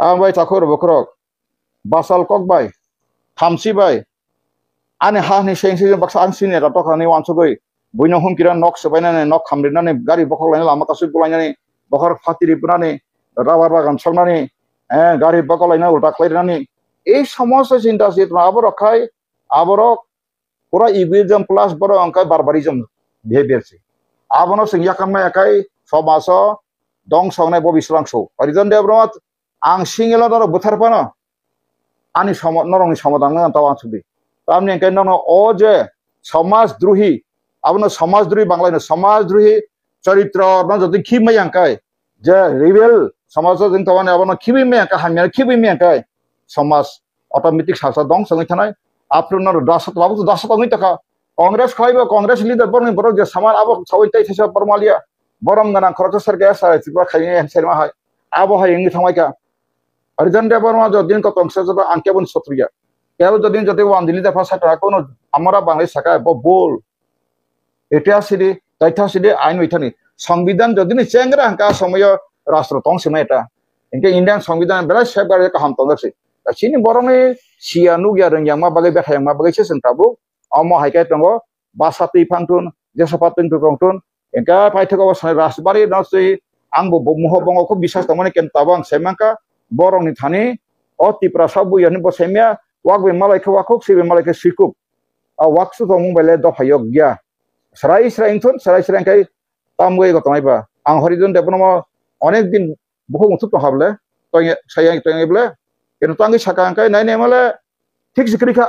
ang bai takur bokrok basal kok bai thamsi bai ani ha ni seng seng baksa ang sini ra tok ni wan sugoi buino hum kiran nok sebainane nok khamrinane gari bokok lain lama kasu bulainani bokor fatiri punani rabar bagan solnani gari bokok lain ulta klairani এই সমস্ত চিন্তা চেতনা আবার খাই আবারও পুরা ইগুইজম plus বড় অঙ্কায় বারবারিজম বিহেভিয়ারছি আবনো সিংয়াকামা একাই সমাজ দং সংনাই ববিশ্রাংস হরিজন দেবরমত আং সিঙ্গেল দর বুথার পানো আনি নরংনি সমাধান তাও আনসুদি তামনি একাই নন ও যে সমাজদ্রোহী আবনো সমাজদ্রোহী বাংলায় সমাজদ্রোহী চরিত্র যদি খিমাই আঙ্কাই যে রিবেল সমাজ जों তাওয়ানে আবনো খিবিমে আঙ্কা হামিয়া খিবিমে আঙ্কাই সমাজ অটোমেটিক শাসন দং সঙ্গে থানায় আপনার দাসত বাবু দাসত অঙ্গি টাকা কংগ্রেস খাইব কংগ্রেস লিডার বরং বড় যে সমান আবো সবাই তাই থেসা পরমালিয়া বরং গানা খরচ সরকার সারা ত্রিপুরা খাইয়ে সেরমা হয় আবো হয় ইংলি থামাইকা হরিজন দেববর্মা যদিন কত অংশ যত আঙ্কেবন সত্রিয়া কেউ যদিন যদি ওয়ান দিলি দেখা সাটা কোনো আমরা বাংলাদেশ থাকা বল এটা সিদি তথ্য সিদি আইন ওইথানি সংবিধান যদিন চেংরা হাঙ্কা সময় রাষ্ট্র তং সময় এটা ইনকে ইন্ডিয়ান সংবিধান বেলা safeguard কাহাম তংছি sini borongni sianu gyareng yang ma bagai bekha yang ma bagai sesen tabu omo haikai tongo basati phangtun jesapatin tungtun engka paithego sane rasbari nasui angbo muho bongo ko bisas tamane ken tabang semangka borongni thani o tipra sabu yani bo semia wakbe malai ko wakuk sibe malai ke sikuk a waksu to mobile do phayok gya sarai sraingthun sarai srangkai tamgoi gotomai ba ang horijon debnomo onek din buku mutuk to hable to sayang to ngeble কিন্তু তাঙ্গি সাকা আঙ্কাই নাই নেমালে ঠিক জিক্রিখা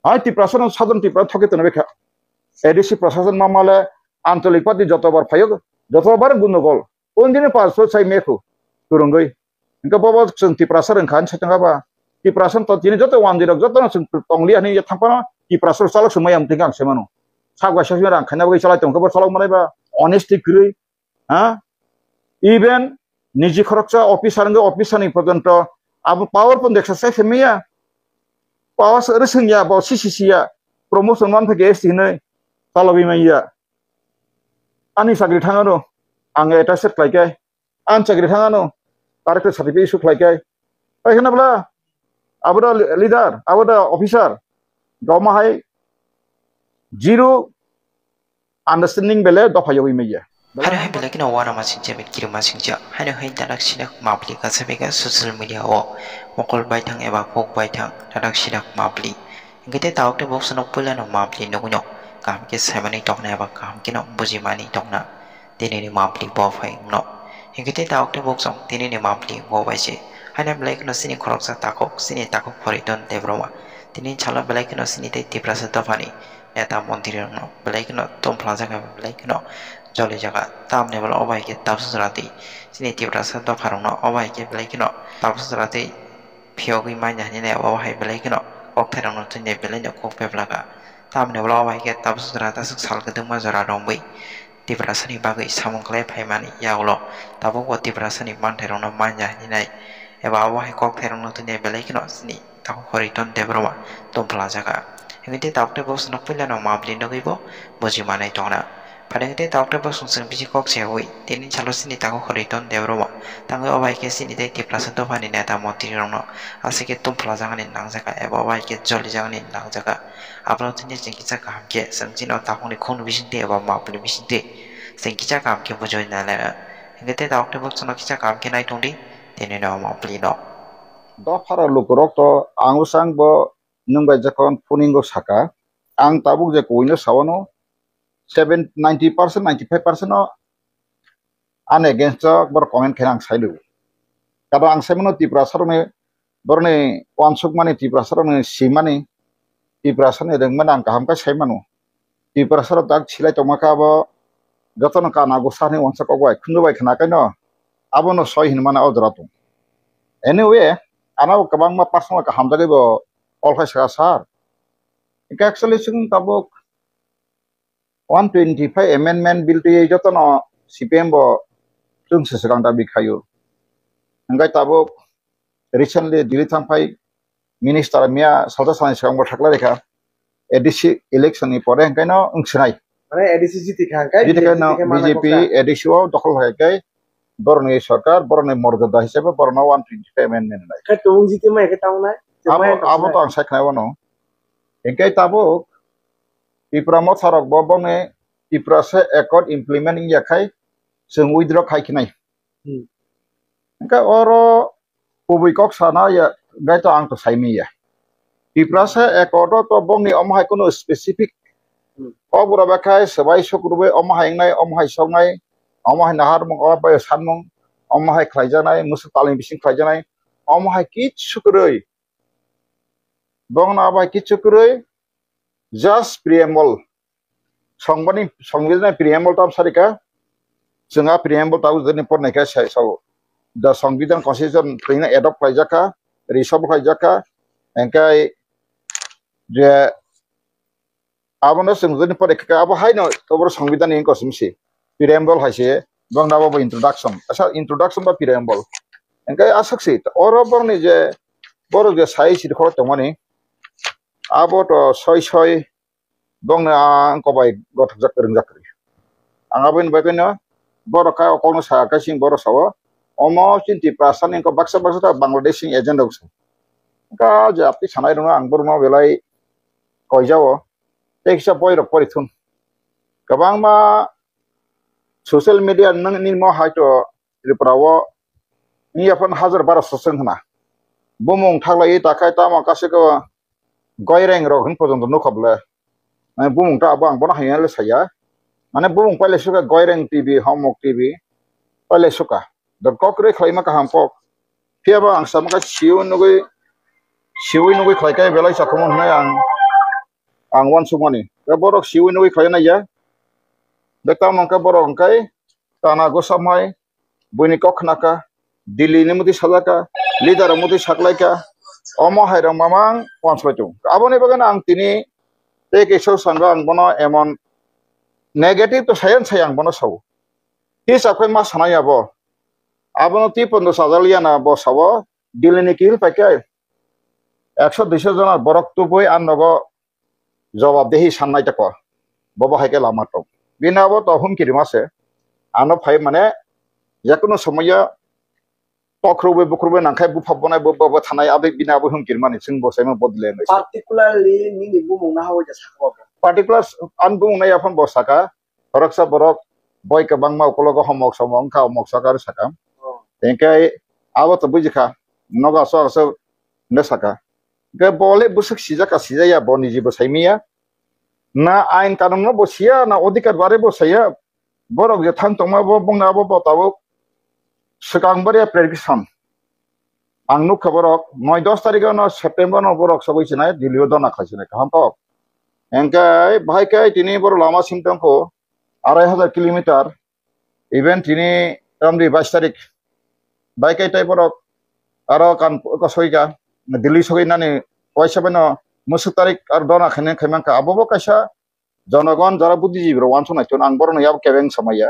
I তি প্রশাসন সাধন তি প্রথকে তো নেবেখা ADC প্রশাসন মামালে আঞ্চলিক পাতি যতবার ফায়ক যতবার গুণগল কোন দিনে 500 সাই মেখু তুরঙ্গই ইনকা বাবা जों তি প্রশাসন খান সাতাঙ্গাবা তি প্রশাসন তো তিনি যত ওয়ান দিরক যত जों টংলি আনি থামপানা তি প্রশাসন চালক সময় আম তিগাং সেমানো সাগবা সাসমি রাং খানা বগै চালাই তংকবা চালক মানাইবা অনেস্টি ক্রুই হ্যাঁ ইভেন নিজি খরচা অফিসারনি পর্যন্ত अब power pun exercise semia pawas resengya ba sisi-sia promotion man phake estinai talabi maiya ani sagri thangano ang eta set laikai an sagri thangano character certificate suk laikai paikana bla aboda leader aboda officer goma hai zero understanding bele dofayowi maiya Hano hai bela kina wana masing jamin kiri masing ja. Hano hai dadak sinak mapli kasabega social media o mokol baitang eba kok baitang dadak sinak mapli. Ingkete tawak te bok sanok pula no mapli no kunyo. Kam ke semani tok na eba kam ke no bujimani tok na. Tini ni mapli bo fai no. Ingkete tawak te bok song tini ni mapli go baise. Hano bela kina sini korok sa takok koridon devroma. Tini chala bela kina sini te tiprasa tafani. Eta montirir no. Bela kina tom plaza ka bela kina jolly jaga tamne bala obai ke tapsrati sini tibrasa do pharongno obai ke belekino tapsrati phiyogi manya ni ne obai belekino oktherongno tune beleno kokpe blaga tamne bala obai ke tapsrata sal ke duma jara rombai tibrasa ni bagai samongklai phaimani yaulo tabo ko tibrasa ni mantherongno manya ni nai eba obai koktherongno tune belekino sini tako horiton debroma tompla jaga engite takte bos nokpilano mabli nogibo boji manai tona Padahal doctor bos sungsung biji kok sehui, tini calo sini tahu horiton debroma, tangga obai ke sini deh di plaza tu pani neta montir rono, asik itu plaza kan nang jaga, obai ke jolly jangan nang jaga, apalagi tini jengkisa kam ke, sengcino tahu ni kon bisinte, eba mapli bisinte, jengkisa kam ke bujoi nala, engkau doctor bos sono kisa kam ke naik tundi, tini nama mapli no. Daftar lukurok to angusang bo nunggu jakon puningo saka, ang tabuk jakuinnya sawano 90% 95% no an against bar comment khenang sailu kada ang semono tiprasar me borne wansuk mani tiprasar me simani tiprasar ne dengman ang kaham ka saimanu tiprasar tak silai tomaka bo jotono kana gosani wansuk ogwai khundu bai khana kaino abono soi hinmana odratu anyway ana kabang ma personal ka hamjage bo olkhai saka sar actually sing tabuk 125 amendment bill tu ye jotono CPM bo tung sesekang tabi kayu angkai tabuk recently dili thampai minister mia salta sani sekang bo thakla rekha ADC election ni pore angkai no ungsenai mane ADC jiti khang kai BJP ADC o dokol hai kai boroni sarkar boroni morjada hisabe borona 125 amendment nai Cái tụng gì cái mày cái tao này. abo to ang saiknai wano engkai tabuk Tripura mo sarok bo bone Tripura se accord implementing yakai sung withdraw khai kinai engkai oro public kok sana ya gai to ang to saimi ya Tripura se accord to bongni omhai kono specific obura bakai sabai sokurbe omhai ngai omhai songai omhai nahar mong obai sanmong omhai khlaijanai musu taling bising khlaijanai omhai kichu kuroi bongna abai kichu kuroi just preamble songbani songbidna preamble tam sarika जोंहा preamble tahu jeni pornaika sau the সংবিধান constitution trina adopt khaijaka resolve khaijaka engkai je abono sungjeni poreka abo haino tobor সংবিধান in kosimsi preamble haise bangna bo introduction asa introduction ba preamble engkai asaksi oro borni je boro je sai sir khoro tongmani abo to soi bongna angkobai gothak ringjak angabin bagino boro kai okono sa kasing boro sawo omo cinti prasan engko baksa ta bangladesh agenda usu ka je apni sanai rona ang borno belai koijawo teksa boy rok porithun kabang ma social media nang ni mo haito riprawo ni apon 1000-1200 sengna bomong thaglai takai ta ma kaseko goireng rok hun pojondo nukable bomong ta abang bona hayale saya মানে bung pale suka goireng tv homok tv pale suka the kokre khlaima ka hampok fiaba ang samaka siu nugui khlaikai belai sakomon hnai ang wan sumani ka borok siu nugui khlaina ya dekta mangka borok angkai tana gosamai buini kokhnaka dili ni muti sadaka leader muti saklaika omo hairang mamang wansbaitu aboni bagana ang tini teke so sanba ang bono emon negative to sayang bono sawo hisab kai ma sanaya bo abono ti pondo sajalia na bo sawo dilini kil pakai 100-200 jona borok tu boi annogo jawab dehi sannai tako bobo haike lama to bina bo to hum kirimase ano phai mane yakuno samaya bukrube nangkai bu phabonai bo thanai abe bina bo hum kirmani sing bo saima bodle nai Particularly ni bumong na hawa jasa ko. particular anbung nai afan bo saka raksa borok boy ka bangma ukologo homok somong ka homok sakar saka engkai abo to bujika noga so ne saka ge bole busuk sijaya boni jibo saimia na ain kanun no bosia na odikar bare bo saya borok je thang tongma bo bongna bo tawo sekang bare prediction angnu khaborok 9-10 tarik no september no borok saboi chinai dilio dona khasine kampok engkai bhaikai tini bor lama simtangko 2500 kilometer even tini ramdi 22 tarik baikai tai borok aro kan ko soiga dilli soginani paisa beno musuk tarik ar dona khane khaimangka abobo kaisa জনগণ যারা বুদ্ধিজীবী ওয়ানসো নাইতন আং বড় নয়া কেবেং সময়া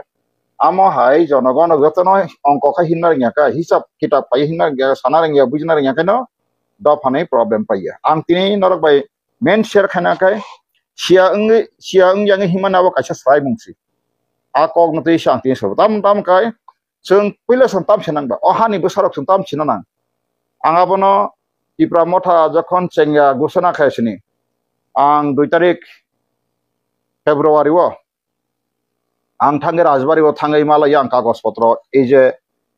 আমো high জনগণ যতন অঙ্ক খাই হিনার রিয়াকা হিসাব কিতাব পাই হিনার সানা রিয়া বুঝনা রিয়া কেন দ ফানে প্রবলেম পাইয়া আং তিনি নরক বাই মেন শেয়ার খানা কাই সিয়া ang yang himan awo kaisa sai mungsi a kog nutei sang tin so tam kai जों पहिले सम ताम सिनां बा अहानि बोसोराव सम ताम सिना नां आंगा बनो इप्रा मथा जखन चेंगा घोषणा खायसनि आं 2 तारिख फेब्रुवारि वो आं थांगे राजबारि वो थांगे मालाय आं कागज पत्र ए जे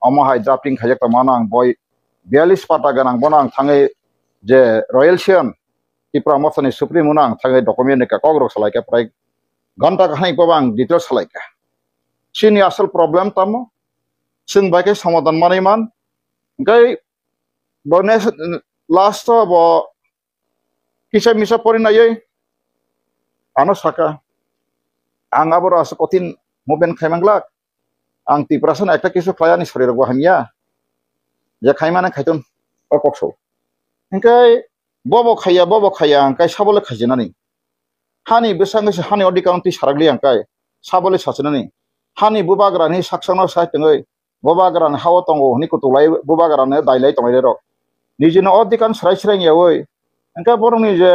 अमहाय ड्राफ्टिं खायक तमाना आं बय 42 पाता गोनां बनो आं थांगे जे रयेल सियन इप्रा मथानि सुप्रिम उनां थांगे डकुमेन्ट का कग्रक सलायका प्राय घंटा खानै बां डिटेल सलायका सिनि आसल प्रॉब्लम तम जों बाइके समाधान मानैमान ओमफ्राय बने लास्ट अब किसा मिसा परिनायै आनो साका आं आबर आस कठिन मुभमेन्ट खायमांगला आं तिप्रासन एकटा किसु खायानि शरीर गहामिया जे खायमाने खायतन अकसौ ओमफ्राय बबो खाया ओमफ्राय साबले खायजनानै हानि बेसांगसो हानि अधिकांति सारागलि ओमफ्राय साबले सासनानै हानि बुबाग्रानि साकसानाव सायतङै बुबाग्रानि हाव तंगो हनि कुतुलाय बुबाग्रानि दाइलाय तंगाय र निजिनो अधिकांश रायस्राययावै ओमफ्राय बरंनि जे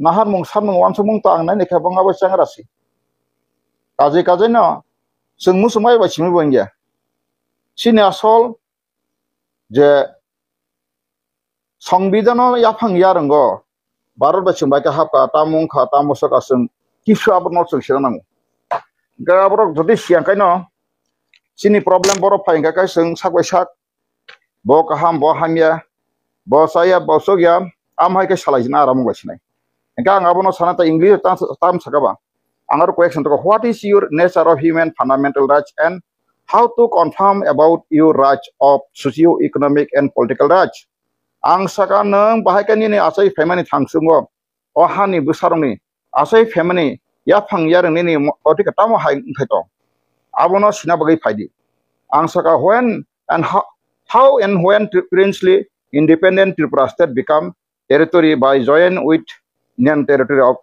नाहार मुं सारमुं वानसो मुं तांनाय नेखा बंगाबो सांरासि काजे न जों मुसुमाय बासिमो बंगिया sini asol je সংবিধান ইয়াফাং ইয়ারঙ্গ भारत बाय चंबाय का हापा तामुं खा तामसक आसं किसु आबाद नर्सों सिरानांगो गाबरक जदि सियांखायनो सिनि प्रब्लेम बर फायंगा काय जों साकबाय साक ब काहाम ब हामिया ब साया ब सगिया आमहाय के सालायजना आराम गासिनाय एका आं आबनो सानाता इंग्लिश ताम साकाबा आंगार क्वेश्चन तो what is your nature of human fundamental rights and how to confirm about your rights of socio economic and political rights आं साका नों बाहायकानि ने आसाय फेमानि थांसुंगो अहानि बुसारंनि आसाय फेमानि या फांगियारंनि नि अति कटामो हाय थैतो आबनो सिना बगै फायदि आं साका when and how and when princely independent Tripura state become territory by join with Indian territory of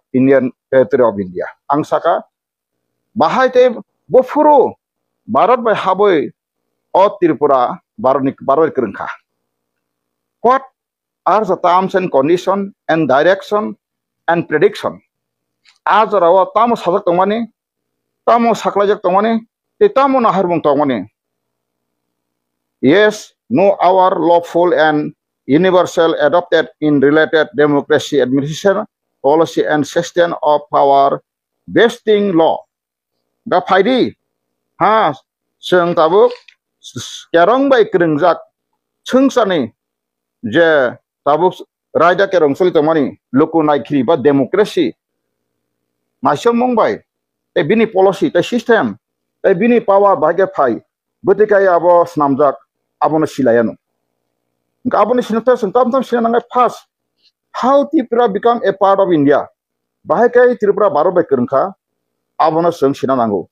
India आं साका बाहायते बफुरु भारत बाय हाबै अ त्रिपुरा भारत करंखा What are the terms and conditions and direction and prediction? As rawa tamo sajak tongmani, tamo saklajak tongmani, te tamo naharbung tongmani. Yes, no our lawful and universal adopted in related democracy administration policy and system of power vesting law. Ga phaidi ha seng tabuk kerong bai krengjak chungsani J Tabuk रायदा के रंगसली तमानी लोको नायखिरि बा democracy नायसम मंबाय ते बिनि policy ते system ते बिनि power बागे फाय बतिकाय आबो स्नामजाक आबोनो सिलायानो आबोनो सिनता संताम सिनांगाय first how Tripura become a part of India बाहायकाय त्रिपुरा भारत बाय करंखा आबोनो जों सिनानांगौ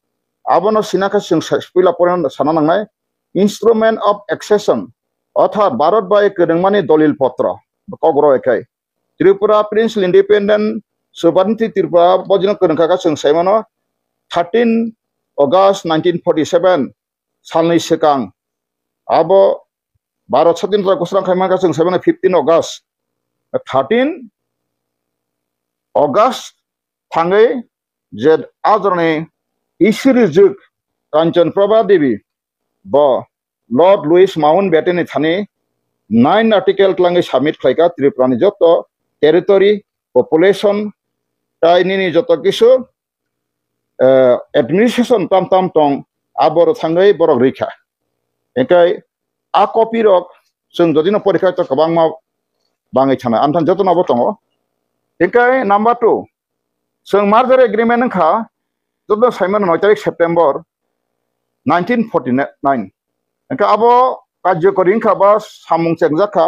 आबोनो सिनाखा जों स्पिला परेन सानानांनाय इंस्ट्रूमेंट ऑफ एक्सेशन अर्थात भारत बाय गोदोंमानि दलिल पत्र कग्र एकाय त्रिपुरा प्रिंसिपल इंडिपेंडेंट सोबानथि त्रिपुरा बजिनो गोदोंखागा जों सायमानो 13 अगस्त 1947 सालनि सिगां आबो भारत स्वाधीनता घोषणा खालामनायखौ जों सायमानो 15 अगस्त 13 अगस्त थाङै जे आजरनि इसोरि जुग कांचन प्रभा देवी ब Lord Louis Mountbatten thani 9 article tlangi submit khlaika Tripura ni joto territory population taini ni joto kisu administration tam tong abor thangai borok rikha ekai a copy rok जों जदिनो परीक्षा तो गोबां मा बाङै थाना आमथान जतो नाबो दङ एkai number 2 जों मार्जार एग्रीमेंट नखा जतो साइमन 9 तारिख September 1949 Engka abo karyokori engka ba samung chengjaka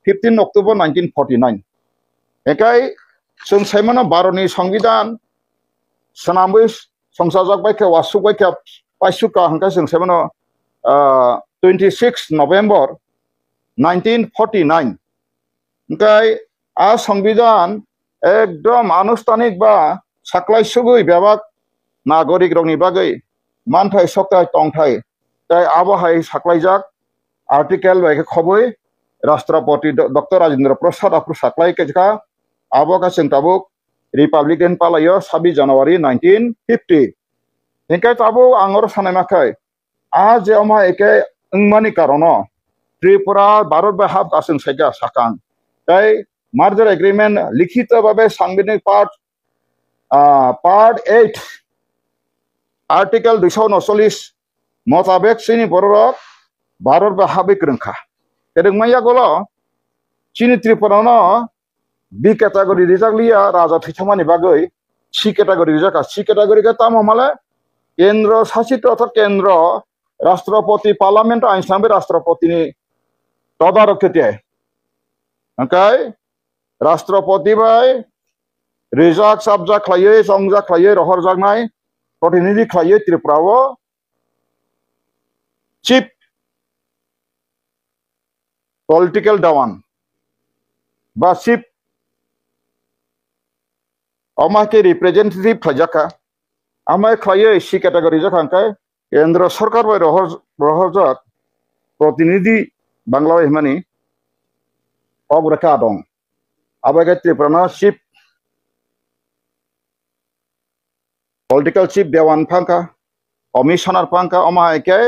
15 October 1949. Engkai जों साइमनो भारतनि संविधान सनामै संसाजक बायखा वासुक बायखा पाइसुका हंका जों साइमनो 26 November 1949. Engkai आ संविधान एकदम आनुष्ठानिक बा साख्लायसुगै बेबाक नागरिक रंनि बागै मानथाय सप्ताह तंथाय ताई आबहाय साख्लायजाक आर्टिकेल बायखा खबै राष्ट्रपति डॉक्टर राजेंद्र प्रसाद आफु साख्लाय केजका आबका जों ताबुक रिपाब्लिकान पालायो 26 January 1950 एंखाय ताबु आंगर सानायमाखै आ जे अमा एके अंगमानि कारनो त्रिपुरा भारत बाय हाब आसों साइजा साकां ताई मार्जार एग्रीमेंट लिखित भाबे सांविधानिक पार्ट 8 आर्टिकल 239 मोताबेक सिनि बरक भारत बा हाबै करंखा केदोंमाया गलो चिनि त्रिपुरानो बि कैटेगरी रिजाकलिया राजा थैथामानि बागै सी कैटेगरी रिजाका सी कैटेगरी का ताम माले केंद्र शासित अर्थात केंद्र राष्ट्रपति पार्लियामेंट आइनसांबे राष्ट्रपतिनि तदारखते ओंखाय राष्ट्रपति बाय रिजाक साबजा खायै संजा खायै रहर जागनाय प्रतिनिधि खायै त्रिपुराओ Chief political dawan ba chief amake representative khajaka amai khaye si category jakhangkai kendra sarkar bai rohorjak protinidhi bangla himani obraka dong abaga Tripura chief political chief dewan pangka commissioner pangka ama ekai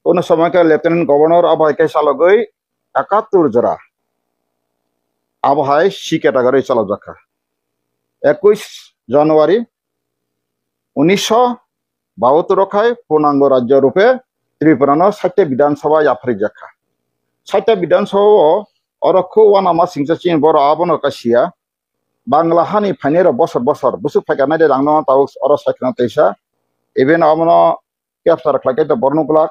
কোন সময়কে lieutenant governor আবহাওয়াকে চালকই 71 জোড়া আবহাওয়ায় C category চালক রাখা 21 জানুয়ারি 1972 রখায় পূর্ণাঙ্গ রাজ্য রূপে ত্রিপুরানো 60 বিধানসভা আফ্রিক রাখা 60 বিধানসভা অরক্ষ ওয়ানামা সিংচাচিন বড় আবনো কাশিয়া বাংলা হানি ফাইনের বছর বছর বুসুক ফাইকানাই দে রাংনো তাও অর সাইখানা তেইসা ইভেন আমনো ক্যাপচার খাইতে তো বর্ণগুলা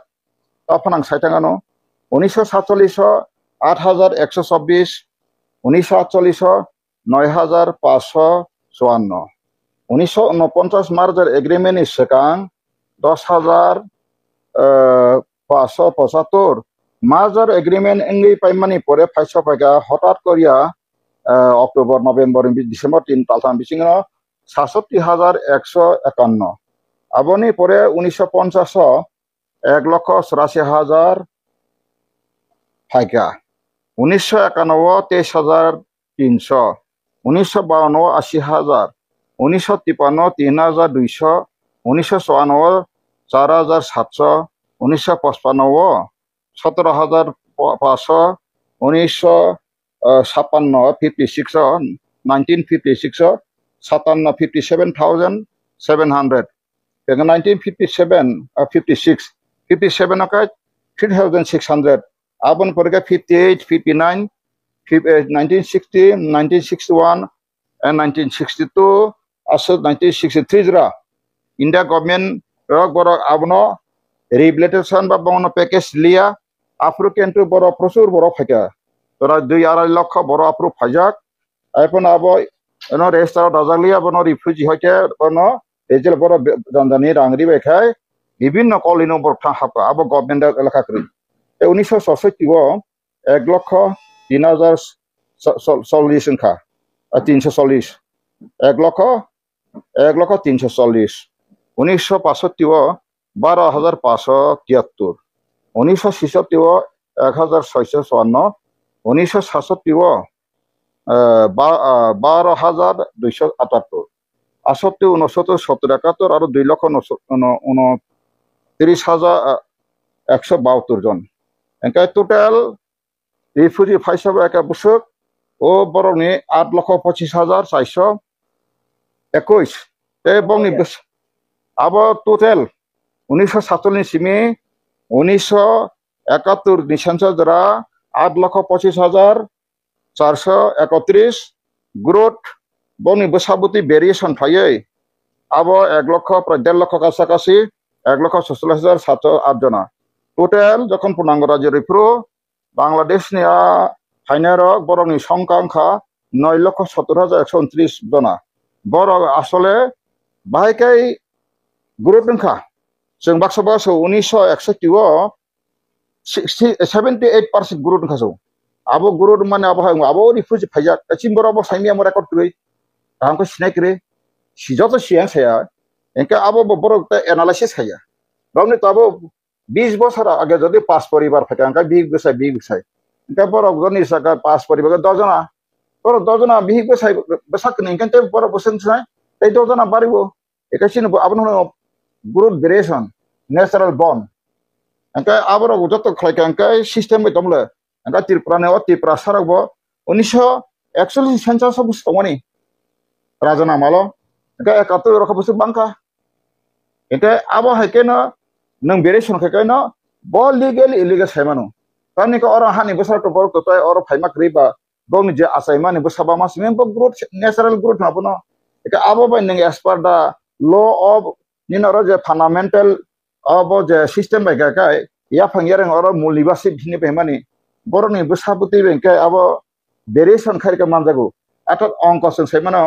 তাফানাং সাইটাঙ্গানো 1947 8126 1948 9554 1949 মার্চের এগ্রিমেন্ট সেকাং 10,575 মার্চের এগ্রিমেন্ট এঙ্গি পাইমানি পরে ফাইসা ফাইকা হঠাৎ করিয়া অক্টোবর নভেম্বর ডিসেম্বর 3 তালতাম বিসিং 67,151 আবনি পরে 1950 1,84,000 ফাইকা 1991 23,300 1952 80,000 1953 3,200 1994 4,700 1955 17,500 1956 56 1956 57,700 1957 56 57 okay 3,600 abon porga 58 59 1960 1961 and 1962 also 1963 jura India government rok borok abono rehabilitation ba bono package liya African to borok prosur borok phaka tora 2.5 লক্ষ বড় অ্যাপ্রুভ ফাইজাক এখন আবো এনো রেজিস্টার দাজালিয়া বনো রিফিউজি হইতে বনো রেজেল বড় জনজানি রাংরি বেখায় বিভিন্ন কলিনো বরথা হাপ আবো গভর্নমেন্ট এলাকা করি 1967 ও 1,03,040 সংখ্যা 340 1,03,40 1965 ও 12,573 1966 ও 1,654 1967 ও 12,278 68 69 70 71 আর 2,29,172 জন এনকা টোটাল রিফিউজি ফাইসাবে একা বুসুক ও বরংনি 8,25,421 এবং আবার টোটাল 1947 সিমি 1971 নিশাঞ্চল দ্বারা 8,25,431 গ্রোথ বনি বসাবতী ভেরিয়েশন ফাইয়ে আবো 1 লক্ষ প্রায় 1.5 লক্ষ কাছাকাছি 1,46,708 জনা টোটাল যখন পূর্ণাঙ্গ রাজ্য রিফ্রু বাংলাদেশ নিয়া ফাইনারক বরংনি সংখ্যাংখা 9,70,129 জনা বড় আসলে বাহাইকাই গ্রোথ নখা जों बाक्सा बासो 1961 ও 78% গ্রোথ নখাসো আবো গ্রোথ মানে আবো রিফিউজি ফাইজা চিন বড় আবো সাইমিয়া mo record করি তাহামকে সিনাই করে সিজত সিয়াং সায়া এনকে আবো বড় অ্যানালাইসিস খাইয়া বামনি তো আবো 20 বছর আগে যদি পাঁচ পরিবার ফাইকা এনকা 20 বছর এনকা বড় গনি সাকা পাঁচ পরিবার 10 জনা বড় 10 জনা 20 বছর বসাক এনকে বড় বসেন নাই এই 10 জনা বাড়িব একাছিন আবনো গ্রোথ ভেরিয়েশন ন্যাচারাল বন এনকা আবর যত খাইকা এনকা সিস্টেম বইতমলে এনকা ত্রিপুরা সারাবো 1941 সেন্সাস বুঝতমনি রাজনা মালো এনকা 71 রকম বুঝ বাংকা এটা আবো হাইকেনা নং ভেরিয়েশন খাইকাইনা ব লিগেল ইলিগেল সাইমানো তানিকা অর হানি বসার তো বড় তো অর ফাইমাক রিবা বংনি যে আসাইমানি বসাবা মাস মেম গ্রোথ ন্যাচারাল গ্রোথ নাবনো এটা আবো বাই নং S per the law of নিনর যে ফান্ডামেন্টাল অব যে সিস্টেম বাই গাকাই ইয়া ফাংয়ারেং অর মুলিবাসি ভিনি বেমানি বরনি বসাবতি বেংকে আবো ভেরিয়েশন খাইকা মানজাগো এত অঙ্ক সাইমানো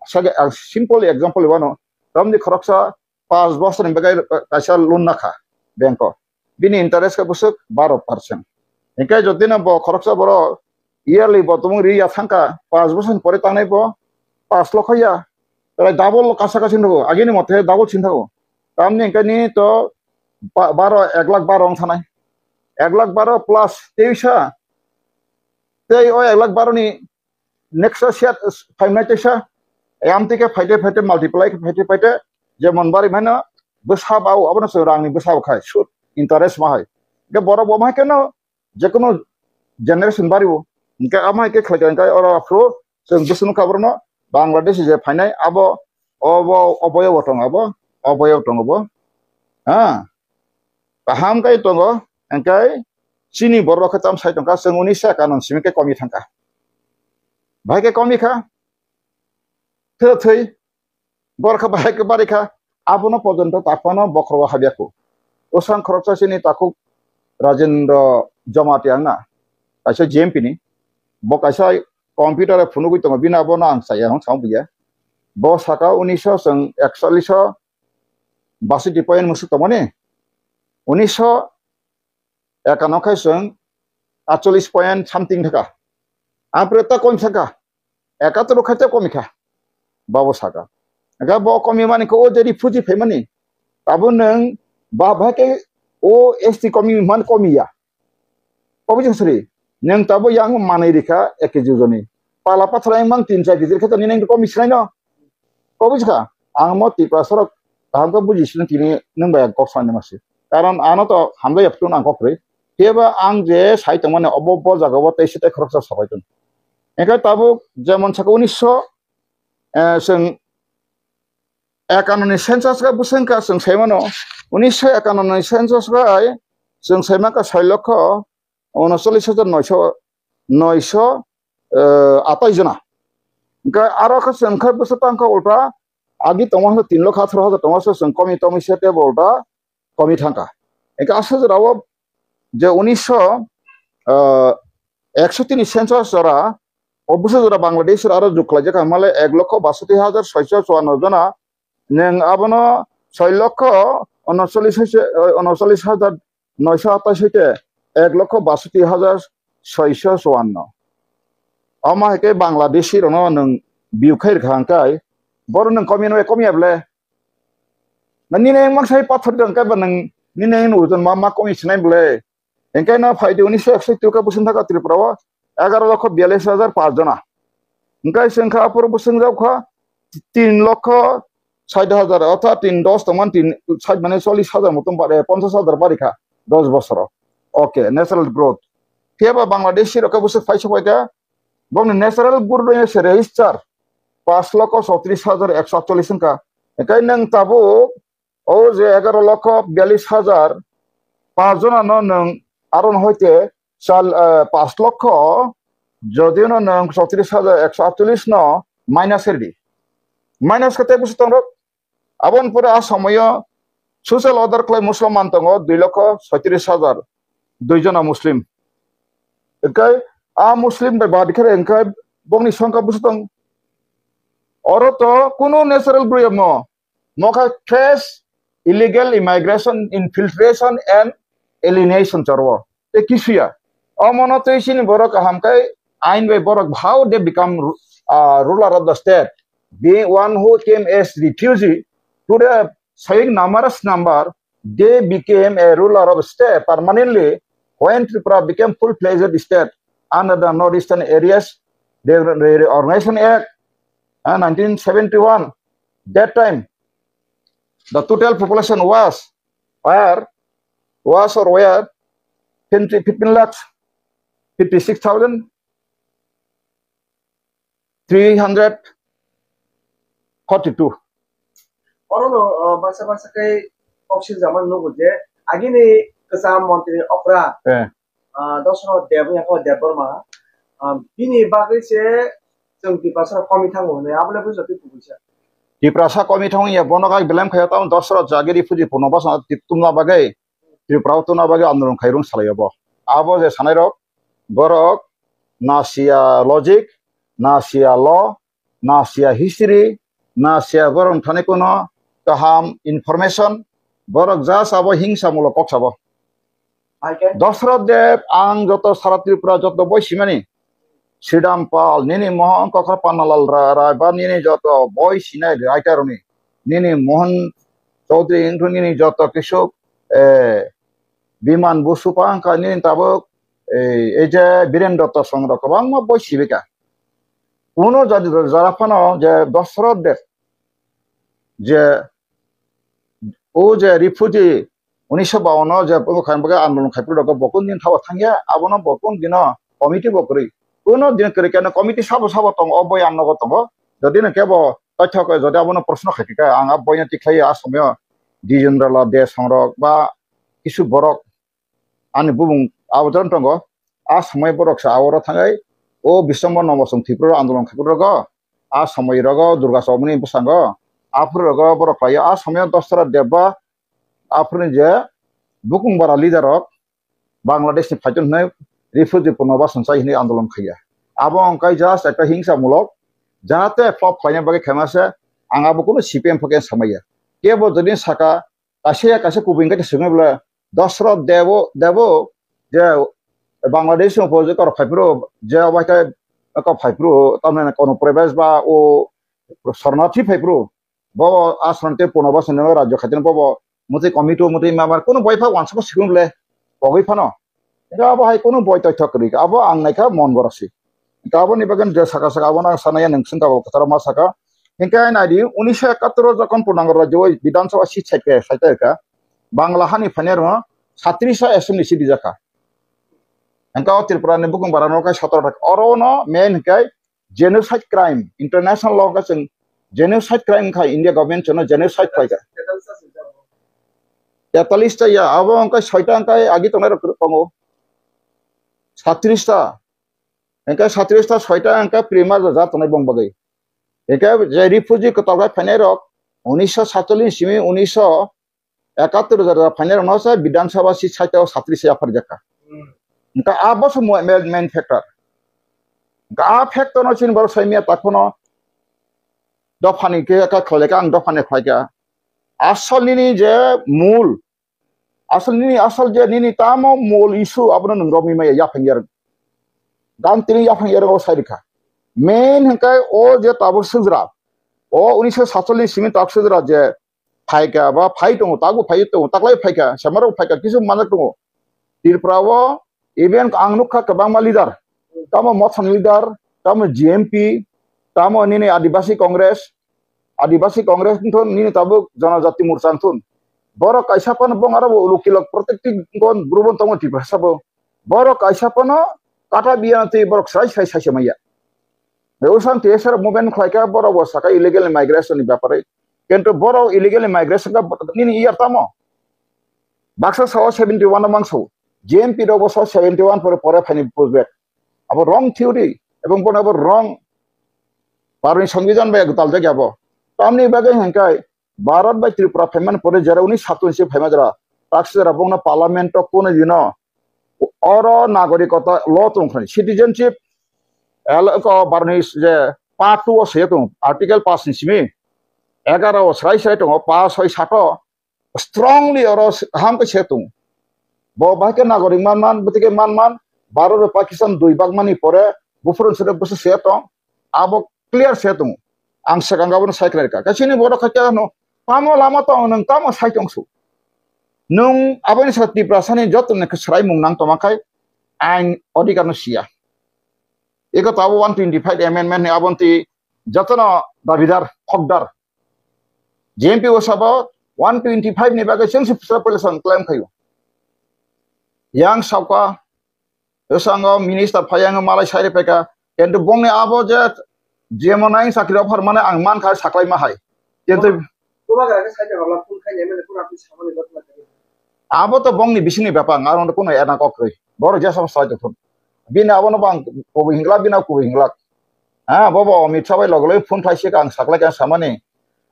সাগে সিম্পল एग्जांपल বানো রমনি খরকসা 5 বছর বেগাই কাইসা লোন নাখা ব্যাংক বিনি ইন্টারেস্ট কা বসুক 12% এনকা যদি না খরকসা বড় ইয়ারলি বতম রিয়া থাকা 5 বছর পরে তানাইব 5 লক্ষ ইয়া তাহলে ডাবল কাছাকাছি থাকো আগেনি মতে ডাবল চিন থাকো তামনি এনকানি তো 1,12,000 অং থানাই 1,12,000 প্লাস 23 তেই ও 1,12,000 নি নেক্সট শেয়ার 5,9 এম থেকে ফাইটে মাল্টিপ্লাই ফাইটে যেমন বাড়ি মানে বসাবাও আবার রাংনি বসাও খায় সুদ ইন্টারেস্ট মাহাই गे बर बमाय केन जे कोनो जेनारेशन बारिबो इनके आमाय के खलगन का और afro जों बुसुनु खाबरनो बांग्लादेश जे फाइनाय आबो अबयव दं अबयव दं हा गाहाम गाय दङ ओंखाय चिनि बर' खताम साइ दंखा जों उनि सेकानन सिमके कमि थांखा भाइके कमिखा थै बरखा भाइके बारिखा आबनो पर्यन्त ताकपानो बख्रवा हाबियाखौ उसां खरचासिनि ताकु राजेन्द्र जमाति आंना काइसा जेएमपि नि ब काइसा कम्पिउटार फुनुगै दङ बिना बना आं साया हं साव बिया ब साका 1900 जों 41 62 पॉइंट मुसु तमने 1951 जों 48 पॉइंट सामथिं थाका आप्रता कम थाका 71 खाते कमिखा बाबो साका गा ब कमि माने को ओ जेरि फुजि फैमानि ताबो नों बा भाके ओ एसटी कमि मान कमिया कबि जसरि नों ताबो yang मानै रिखा एके जुजनि पाला पाथरा मां तीन चार गिदिर खता नों कमि सिनाय न कबि जका आं म तिपा सरक तांको बुजिसिन तिनि नों बाया गसानि मासि कारण आनो तो हामलाय अपटुन आं कख्रै तेबा आं जे साइट माने अबब जागाव तैसिते खरचा सबायदों एका ताबो जेमन साका 1900 जों 51 सेन्सास का बुसंका जों सायमानो 1951 सेन्सास गाय जों सायमाका 6 लक्ष 39,900 28 जना गा आरो का संख्या बुसतांका उल्टा आगि तमाह 3 लाख 18,000 तमासो जों कमि सेते उल्टा कमि थांका एका आसजराव जे 1961 सेन्सास जरा अबसो जरा बांग्लादेश आरो जुखलाय जे माले 1,62,654 जना नों आबनो 6 लक्ष 39,928 1,62,654 अमा हेके बांग्लादेशी रनो नों बिउखैर खांकाय बर नों कमियाबले ननि नों मांसाय पाथर दं का नों निने नुजन मा कमिसनाय बले एंकाय ना फायदे 1961 का बुसन थाका त्रिपुराव 11,42,500 जना एंकाय संखा अपर बुसन जावखा 3 लक्ष 60,000 अर्थात 3 10 तमान 3 60 माने 40,000 मतम बारे 50,000 बारिखा 10 बছর ओके नेचुरल ग्रोथ केबा बांग्लादेशी रका बुस फाइसा फाइका बन नेचुरल ग्रोथ से रजिस्टर 5,37,148 का एकाय नों ताबो ओ जे 11,42,500 जना नों आरो हयते 5 लक्ष जदिनो नों 37,148 न माइनास हेरदि माइनास कते बुस तंग आबन पुरा समय सोशल अर्डर क्लाय मुसलमान तंग 2,37,000 2 जना मुस्लिम एकाय आ मुस्लिम बे बाद करे एंकाय बंनि संख्या बुस तंग और तो कुनो नेचुरल ब्रियम मका trace illegal immigration infiltration and alienation charwa te kisuya amono to isin borok hamkai ain by borok how they become ruler of the state the one who came as refugee to the saying numerous number they became a ruler of state permanently when Tripura became full-fledged state under the northeastern areas the Organization Act 1971 that time the total population was 15 lakhs 56,342 Orono basa kai option zaman no guje agini kesam montri opera dosno debu ya ko debor ma bini bagri se जों दिपासा कमि थांगो ने आबले बुझो पिपुसा दिप्रासा कमि थांगो या बनगा बेलेम खाया ताउ दसरा जागिरि फुजि फनबा सा तिपतुमना बागै त्रिपुराव तुना बागै आन्दोलन खायरुं सालायबो आबो जे सानायरक बरक नासिया लजिक नासिया ल नासिया हिस्ट्री नासिया बरन थाने कोनो गाहाम इनफरमेशन बरक जास आबो हिंसामूलक कक्साबो दसरा देव आं जत सारा त्रिपुरा जत बयसिमानि Sidam Pal, Nini Mohan Kakapanalal Raiba, Nini Joto, Boy Sinai, Itaroni, Nini Mohan Chaudhry, Nini Joto Kishuk, Biman Busupanka, Nini Tabuk, Eja Biren Dota Song Rokabang, Boy Sivika. Uno Zarafano, Je Dosrod, Je Oje refugee, 1952 je po khan baga andolon khai pro bokun din thawa thangya abono bokun dino committee bokri kono din kre kana committee sabo tong oboy amno tongo jodi na kebo তথ্য কয় যদি abono প্রশ্ন খাইকা আং বয়না tiklai asamyo dijendrala de songrok ba kisu borok ani bubung abodron tongo asamay borok sa awro thangai o bisambor nomosong thipro andolon khai pro asamay rogo durga sobni busango afur rogo borok khai asamyo dostra debba afur je bukung bara leaderok Bangladesh ni phajon nai refugee punobasan chai ni andolon khaya abo angkai just ekta hingsa mulok jahate flop khaina bage khamase angabo kono CPM phaken samaya kebo jodi saka kase kubing ka sungabla dosro devo je Bangladesh no project kor phaipro je abaika ka phaipro tamne kono prebesh ba o sarnathi phaipro bo asrante punobasan no rajyo khatin bo muti committee muti member kono boypha wansako sikumle bogoi phano এটা আবো high কোনো বই তথ্য করি আবো আং নাইকা মন গরাসি গাবো নিবাগন যে সাকা আবো না সানায়া নংসিং গাবো কথা মা সাকা হিংকা নাইদি 1971 যখন পূর্ণাঙ্গ রাজ্য বিধানসভা সিট সাইকা বাংলা হানি ফানের 37 এসএমনি সিডি জাকা হিংকা ত্রিপুরা নে বুকুং বারানো কা 17 টাকা অরনো মেন হিংকাই জেনোসাইড ক্রাইম ইন্টারন্যাশনাল ল কা जों জেনোসাইড ক্রাইম খা ইন্ডিয়া গভর্নমেন্ট চনো জেনোসাইড ফাইকা 43 টা ইয়া আবো অঙ্কা 6টা অঙ্কাই আগি তোমরা রকমো 37টা engka 37টা 6টা engka prima jaja tonai bongbagai engka je refugee ko taga phanerok 1947 simi 1971 jaja phaner no sa bidhan sabha si 37 afar jaka engka abos main factor engka a factor no chin bar saimia takono dofani ke ka kholeka ang dofane khaika asolini je mul asal je nini tamo mol isu abno nungromi maya yapengyer dan tini yapengyer o sairika main hengkai o je tabur sujra o 1947 simi tak sujra je phaika ba phai tong tagu phai tong taklai phaika samaro phaika kisu manak tong tirprawo even angnukha kabangma leader tamo mothon leader tamo GMP tamo nini adibasi congress thon nini tabu janajati murchan thon boro kaisapan bong aro ulukilok protekti gon grubon tongo tipa sabo boro kaisapano kata bianti boro sai semaya eusan teser movement khlaika boro saka illegal migration ni byapare কিন্তু বড় illegal migration ka nini iyar tamo baksa 71 mangso GMP ro 71 pore ফাইনি পুষবেক abo wrong theory এবং কোন abo wrong পারনি সংবিধান বা গতাল জায়গা abo তামনি বাগে হংকাই Bharat bye Tripura Feynman परे जरा 1927 फेमा जरा ताक्सरा बंगना पार्लियामेंट कोन दिनो और नागरिकता लॉ तंखनि सिटीजनशिप एल को बारनिस जे पार्ट 2 से तो आर्टिकल 5 सिमी 11 साइ तो 5 6 7 स्ट्रांगली और हम के से तो बो बाके नागरिक मान बतिके मान भारत और पाकिस्तान दुई भाग मानी परे बुफरन से बस से तो अब क्लियर से तो आं सगांगाबन साइक्रेका कासिनि बड़ खाया no tamo lama to nang tamo sai tongsu nung abani sati prasani jot ne khsrai mung nang tomakai ain odikano sia eko tabo 125 amendment ne abonti jotno davidar khokdar JMP osaba 125 ne bagai sensi population claim khayo yang sauka yosango minister phayang malai saire peka kentu bongne abo je jemonai sakri offer mane ang man khai saklai ma hai kentu abo to bongni bisini bapang aron kono ena kokri bor jasa saja thon bina abono bang ko hingla bina ko hingla ha bobo mi thabai logloi phone thaise kang saklai kang samani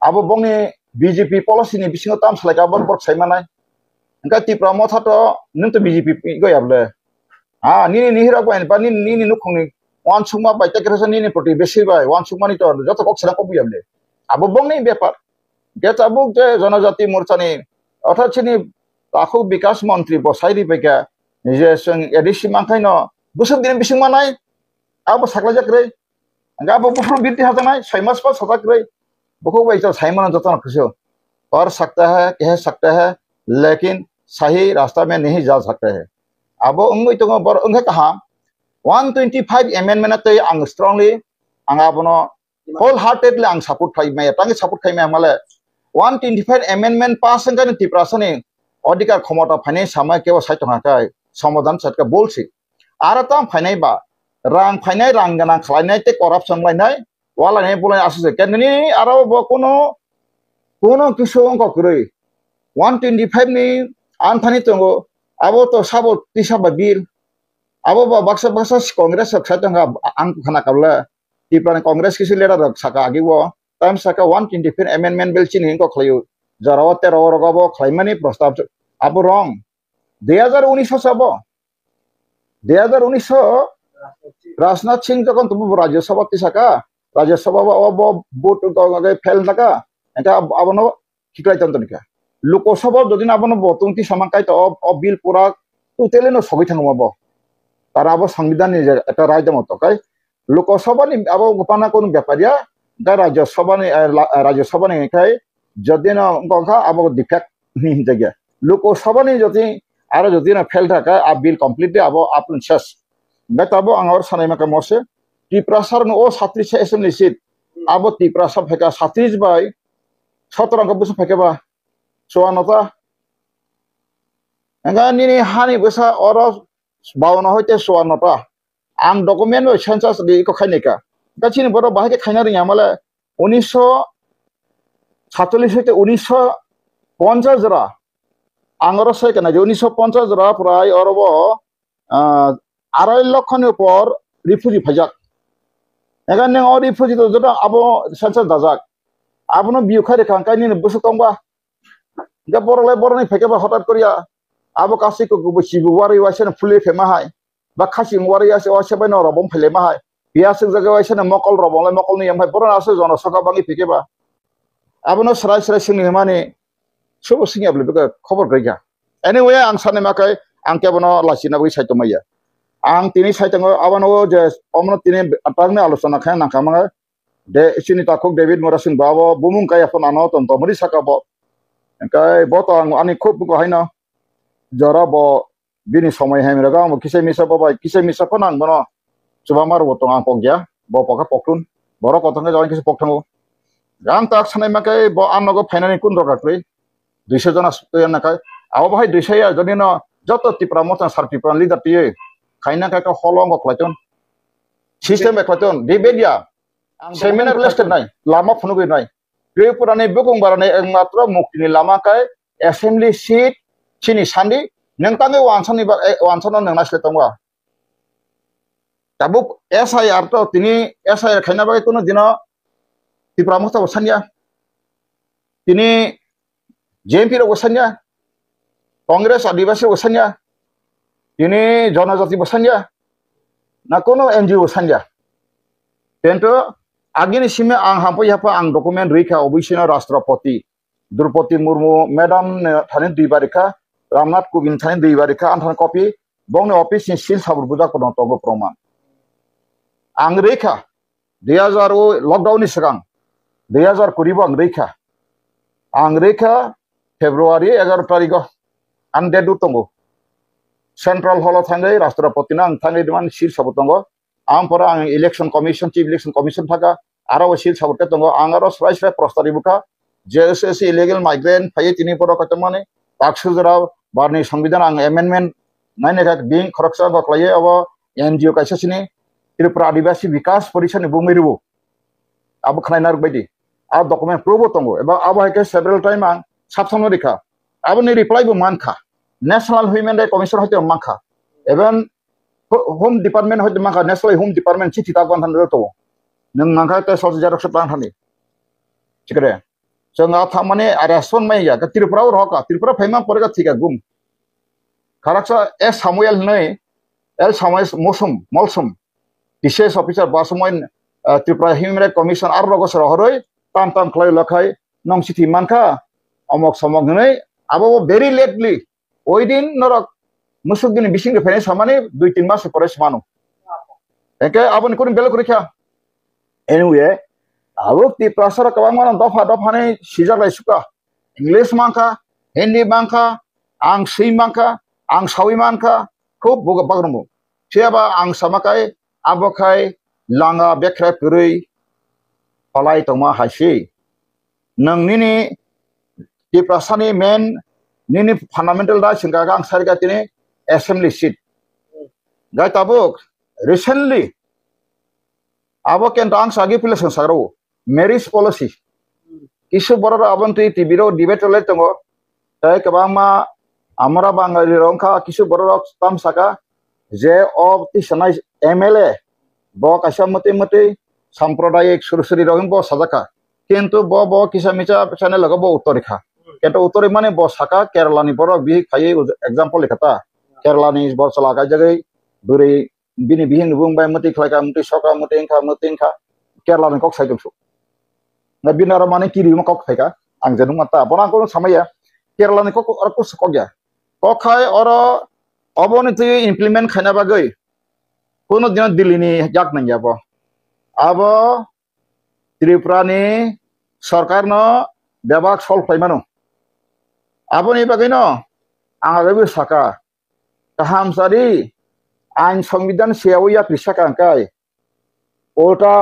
abo bongni BJP policy ni bisingo tam salai ka bor bor saimanai engka ti promoter to nung to BJP go yable ha nini nihira ko en pani nini nukhungni wan suma bai takrasa nini proti beshi bai wan suma ni to joto kok sala ko buyable abo bongni bepar Getabuk je Janajati Morchani অর্থাৎ চিনি তাকু বিকাশ মন্ত্রী বসাইরি পেকা যে जों ADC मांखायनो बोसोर दिन बिसिं मानाय आबो साख्लाजाख्रै गाबो बुफ्रु बिरति हाजानाय 6 मास पर सदाख्रै बखौ बाइसा साइमन जतन खुसो कर सकता है कह सकता है लेकिन सही रास्ता में नहीं जा सकता है आबो अंगै तो बर अंगे कहा 125 अमेंडमेंट ते आं स्ट्रांगली आं आबनो होल हार्टेडली आं सपोर्ट खाइमे तांगे सपोर्ट खाइमे माले 125 अमेंडमेंट पास संगन तिप्रासने অধিকার ক্ষমতা ফাইনাই সামাই কেউ সাইতঙ্গাকাই সমাধান সাইটকা বলছি আর তাম ফাইনাই বা রাং ফাইনাই রাং গানা খালাইনাই তে করাপশন লাইনাই ওয়ালাইনাই বলাই আসছে কেননি আরো কোনো কিছু অঙ্ক করে 125 ni anthani tongo abo to sabo tisaba bill abo ba baksa congress khatanga ang khana kabla tipran congress kisi leader saka agiwo time saka 125 amendment bill chini ko khlayu jarawa 13 rogabo khlaimani prostab abo wrong 2019 sabo 2019 rajnath singh যখন তুমি রাজ্য সভা তিসাকা রাজ্য সভা abo vote ko fail naka eta abono kiklai tantonika Lok Sabha যদি আবনো বতুংতি সামাকাই তো বিল পুরা টোটালি ন সবই থাকবো তারা আবার সংবিধান একটা রায় মতো কাই লোকসভানি আবার গোপানা কোন ব্যাপারিয়া গাই রাজ্যসভানি খাই যদি না গঙ্কা আবার ডিফেক্ট নিয়ে জায়গা লোকসভানি যদি আর যদি না ফেল থাকা আর বিল কমপ্লিটলি আবার আপন শেষ গাই তাবো আঙর সানাই মাকা মসে ত্রিপুরাসার ও 37 এসেম্বলি সিট আবার ত্রিপুরাসা ফেকা 37 বাই 17 অঙ্ক বসে ফেকেবা soanota enga nini hani besa oros bawana hoite soanota ang document o census di ko khainika gachini boro bahake khaina ring amala 1947 হইতে 1950 জরা আঙ্গর সে কেন 1950 জরা প্রায় অরব 2.5 লক্ষের উপর রিফিউজি ফাইজাক এখানে ও রিফিউজি তো যেটা আবো সেন্সাস দাজাক আবনো বিউখাই রেখা কাইনি Basu কমবা ga boroni feke ba hotat korea abo kasi ko busi buwari wasen fuli fema hai ba khasi wari ase wase ba no robom phele ma hai bias jaga wasen mokol robom le mokol ni am hai boron ase jono saka bangi feke ba abo no srai sing mane sobo singi able beka khobor gaya anyway ang sane makai ang ke bono lasina bui saito maya ang tini saitango abano je omno tini atarne alochona khay na kamanga de sini takok david morasin babo bumung kaya phon ano ton tomri saka bo kai botang ani khub ko haina jara bo bini somai hem raga mo kisai misa panang bono subamar botong ang pogya bo poka pokrun boro kotong jawan kisi poktango gang tak sanai makai bo amnogo finani kun roga kri 200 jana suyan nakai abo bhai 200 ya jodi no joto tipra motan sar tipra leader tie khaina ka holong ko klaton system eklaton dibedia seminar listed nai lama phunugui nai Tripurani bukung barane ekmatro muktini lama kai assembly seat chini sandi nengtangi wansani nang nasle tongwa tabuk SIR to tini SIR khaina bagai kono dino Tripura musta wasanya tini JMP ro wasanya Congress adivasi wasanya tini jonajati wasanya na kono NGO wasanya tento agini sime ang hampai apa ang dokumen rika obisina Rastrapati Draupadi Murmu Madam thanin duibarika Ramnath Kovind thanin duibarika anthan copy bong office ni sil sabur budak kono togo proman ang rika 2000 lockdown ni sekarang 2020 ang rika Februari 11 tarik ande du tongo Central Hall thangai Rastrapati nang thangai diman sil sabur tongo ampora ang election commission chief election commission thaka aro sil sabute tongo angaro srai prostari buka JSS illegal migrant phai tini poro katamane taksujara barni সংবিধান ang amendment naine ka being khoroksa baklaye abo NGO kaisa sini Tripura Adivasi Vikas Parishad ni bumirubo abo khnainar baidi a document probo tongo eba abo hake several time ang sapsono rikha abo ni reply bu mankha National Human Rights Commission hote mankha even Home Department hoite maka National Home Department chithi ta ban than to nang maka te sol jarok se plan thani chikre changa thamane arrestment mai ya ka Tripura ro ka Tripura phaima pore ka thika gum kharaksa S Samuel nei L Samuel Molsum বিশেষ officer বাসময় Tripura Human Rights Commission ar rogo sero horoi tam khlai lakhai nong chithi manka amok samok nei abo very lately oidin norok musuk dini bising de fene samane 2-3 mas pore samano eke abon kun belo kurikha anyway abok ti prasara kawang dofa nei sijak lai suka English mangka Hindi mangka ang sei mangka ang sawi mangka khub boga bagramo siaba ang samakai abokai langa bekra purui palai toma hashi nang nini ti prasani men nini fundamental right singka ang sarga tini assembly seat gai tabuk recently abo ken ang sagi pila sangsaro marriage policy kisu borora abon tu tv ro debate le tongo tai kabang ma amara bangali rongka kisu borora tam saka je of ti sanai mla bo kaisa mate mate sampradayik surusuri rohim bo sajaka কিন্তু bo kisa micha channel laga bo uttorikha kento uttori mane bo saka kerala ni borok bi khai example likhata kerala ni bor sala ka jagai buri bini bihing bung bai muti khlaika muti soka muti ingkha kerala ni kok sai tu na binara mane kiri ma kok khaika ang janung mata bona ko samaya kerala ni kok ar ko skogya kok khai oro oboni tu implement khaina bagai kono din dilli ni jak nang jabo abo Tripura ni सरकार न बेबाक solve खालामनो आबोनि बागैनो आंहाबो साका गाहामसारि आइन संविधान सेयावैया पिसाकांकाय ओटा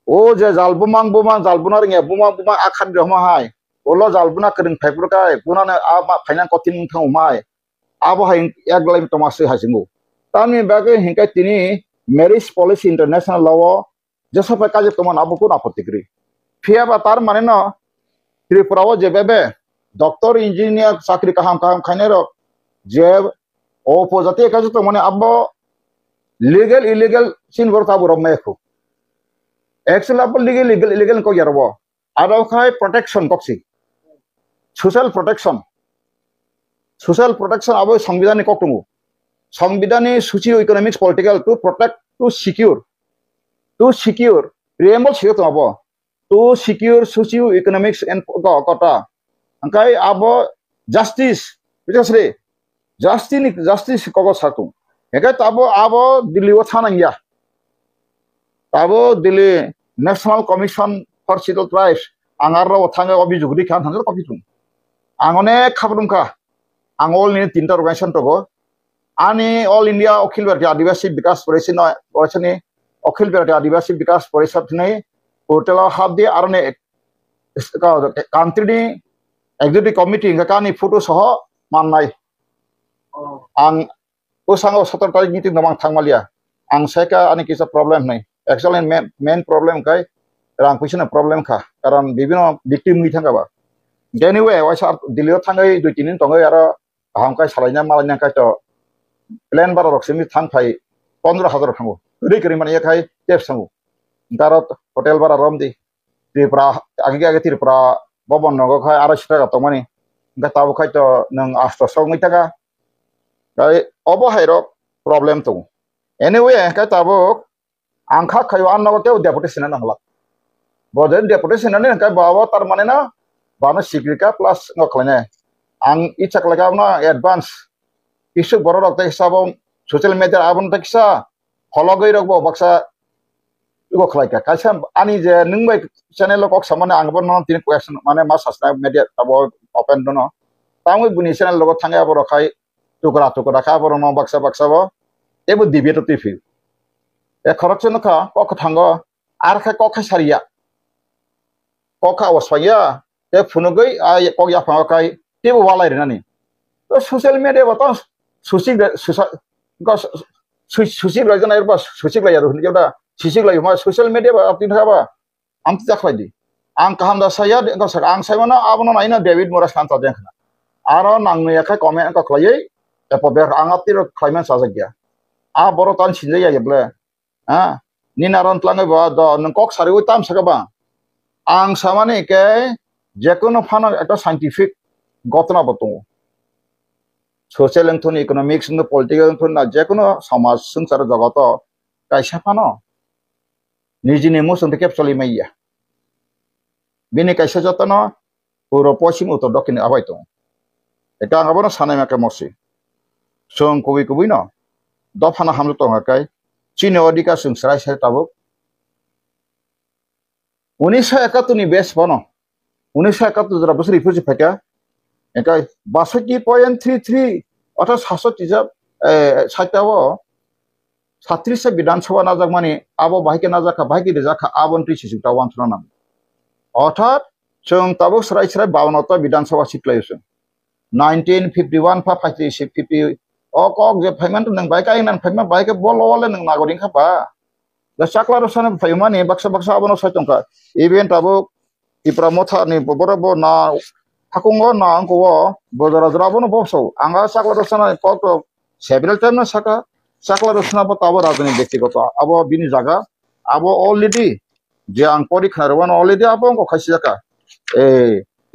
ओ जे जालबुमां जालबुना रिंगे बुमां आखान रहमाहाय ओलो जालबुना करिं फाइफुरकाय बुनानो आबा फाइनान कथिन थांमाय आबोहाय एकलाय तमासो हासिंगो तानि बागै हिंकाय तिनि मैरिज पॉलिसी इंटरनेशनल लॉ जेसफा काजे तमन आबोको आपत्तिकरि फिया बातार माने न त्रिपुराओ जेबेबे डॉक्टर इंजीनियर चाकरी kaham खाने रो जे opposite काजे तो माने अब लीगल इलीगल सिन वर्ता बरम मेखो एक्चुअली अब लीगल इलीगल को यारबो आरो खाय प्रोटेक्शन कक्सी सोशल प्रोटेक्शन अब संविधान को दङ संविधान socio economics political to protect to secure preamble सिगो अब to secure socio-economics and kota angkai abo justice because justice kogo satu ekai tabo abo Delhi o thanang ya tabo Delhi National Commission for Scheduled Tribes angarro thanga obijugri khan thanga kopitung angone khabrumka angol ni tinta organization togo ani all India Akhil Bharatiya Adivasi Vikas Parishad ni Akhil Bharatiya Adivasi Vikas Parishad ni portal hab di arone country ni executive committee ngakani photo soho mannai ang usango 17 tarik meeting namang thangmalia ang seka ani kisa problem nai actually main problem kai rang pisina problem kha karon bibino victim ni thanga ba anyway waisa Delhi thangai 2-3 din tongai aro hamkai salaina malanya kai to plan bar roksimi thangphai 15000 thango ri kari mane kai tep sangu Darot hotel bara romdi Tripura age Tripura bobon nogo khai 200 taka to mani gatabu khai to nang asto songi taka kai obo hairo problem to anyway kai tabo angkha khayo annogo te deputation na ngla boden deputation na kai bawa tar mane na bana sigrika plus ngokhlane ang ichak lagam na advance isu borok te sabong social media abon taksa hologoi rokbo baksa Igo khlaika kaisa ani je ningbai channel kok samane angbo non tin question mane ma subscribe media abo open dono tamui buni channel logo thanga boro khai tukra kha boro no baksa bo ebo debate ti fi e khorokchen kha kok thango ar kha kok saria kok awasaya e phunugoi a kok ya phanga kai tebo walai renani to social media bato susi rajan air bas susi la yaru ni joda sisik lagi mas social media ba aptin khaba am ta khlai di ang kaham da saya ko sak ang sai mana abono naina David Moras kan ta dekhna aro nang ne kha comment ko khlai e po ber ang aptir khlaiman sa jagya a boro tan sinjai ya ble ha ni naron tlangai ba do nang kok sari oi tam saka ba ang samane ke jekono phana ekta scientific gotna batung social and economics and political and jekono samaj sangsar jagato kaisa phano Nijini emotion te capsule maiya bini kaisa jotano puro posim utor dokin abai to eta ngabono sanai maka mosi song kubi no dofana hamlu to ngakai chini odika sungsrai sai tabuk 1971 ni base bono 1971 jara bosri fuji phaka ekai 62.33 অর্থাৎ 730 সাইটাও 36 বিধানসভা নাজাক মানে আবো বাহিকে নাজাকা বাহিকে রেজাকা আবন্ত্রি সিসুটা ওয়ানছনা নাম অর্থাৎ जों ताबो सराय 52টা বিধানসভা seat लायोसों 1951 फा फाइथि 50 ok je phaiman tu nang bai kai nan phaiman bai ke bol wala nang nagoring ka ba da sakla rosana phaimani baksa baksa abono saitongka event abo ipra motha ni borabo na hakungo na angko bojara jrabo no bobso anga sakla rosana photo several time na sakla rosana bo tabo rajani ব্যক্তিগত abo bini jaga abo already je ang porikha ron already abo ko khasi jaka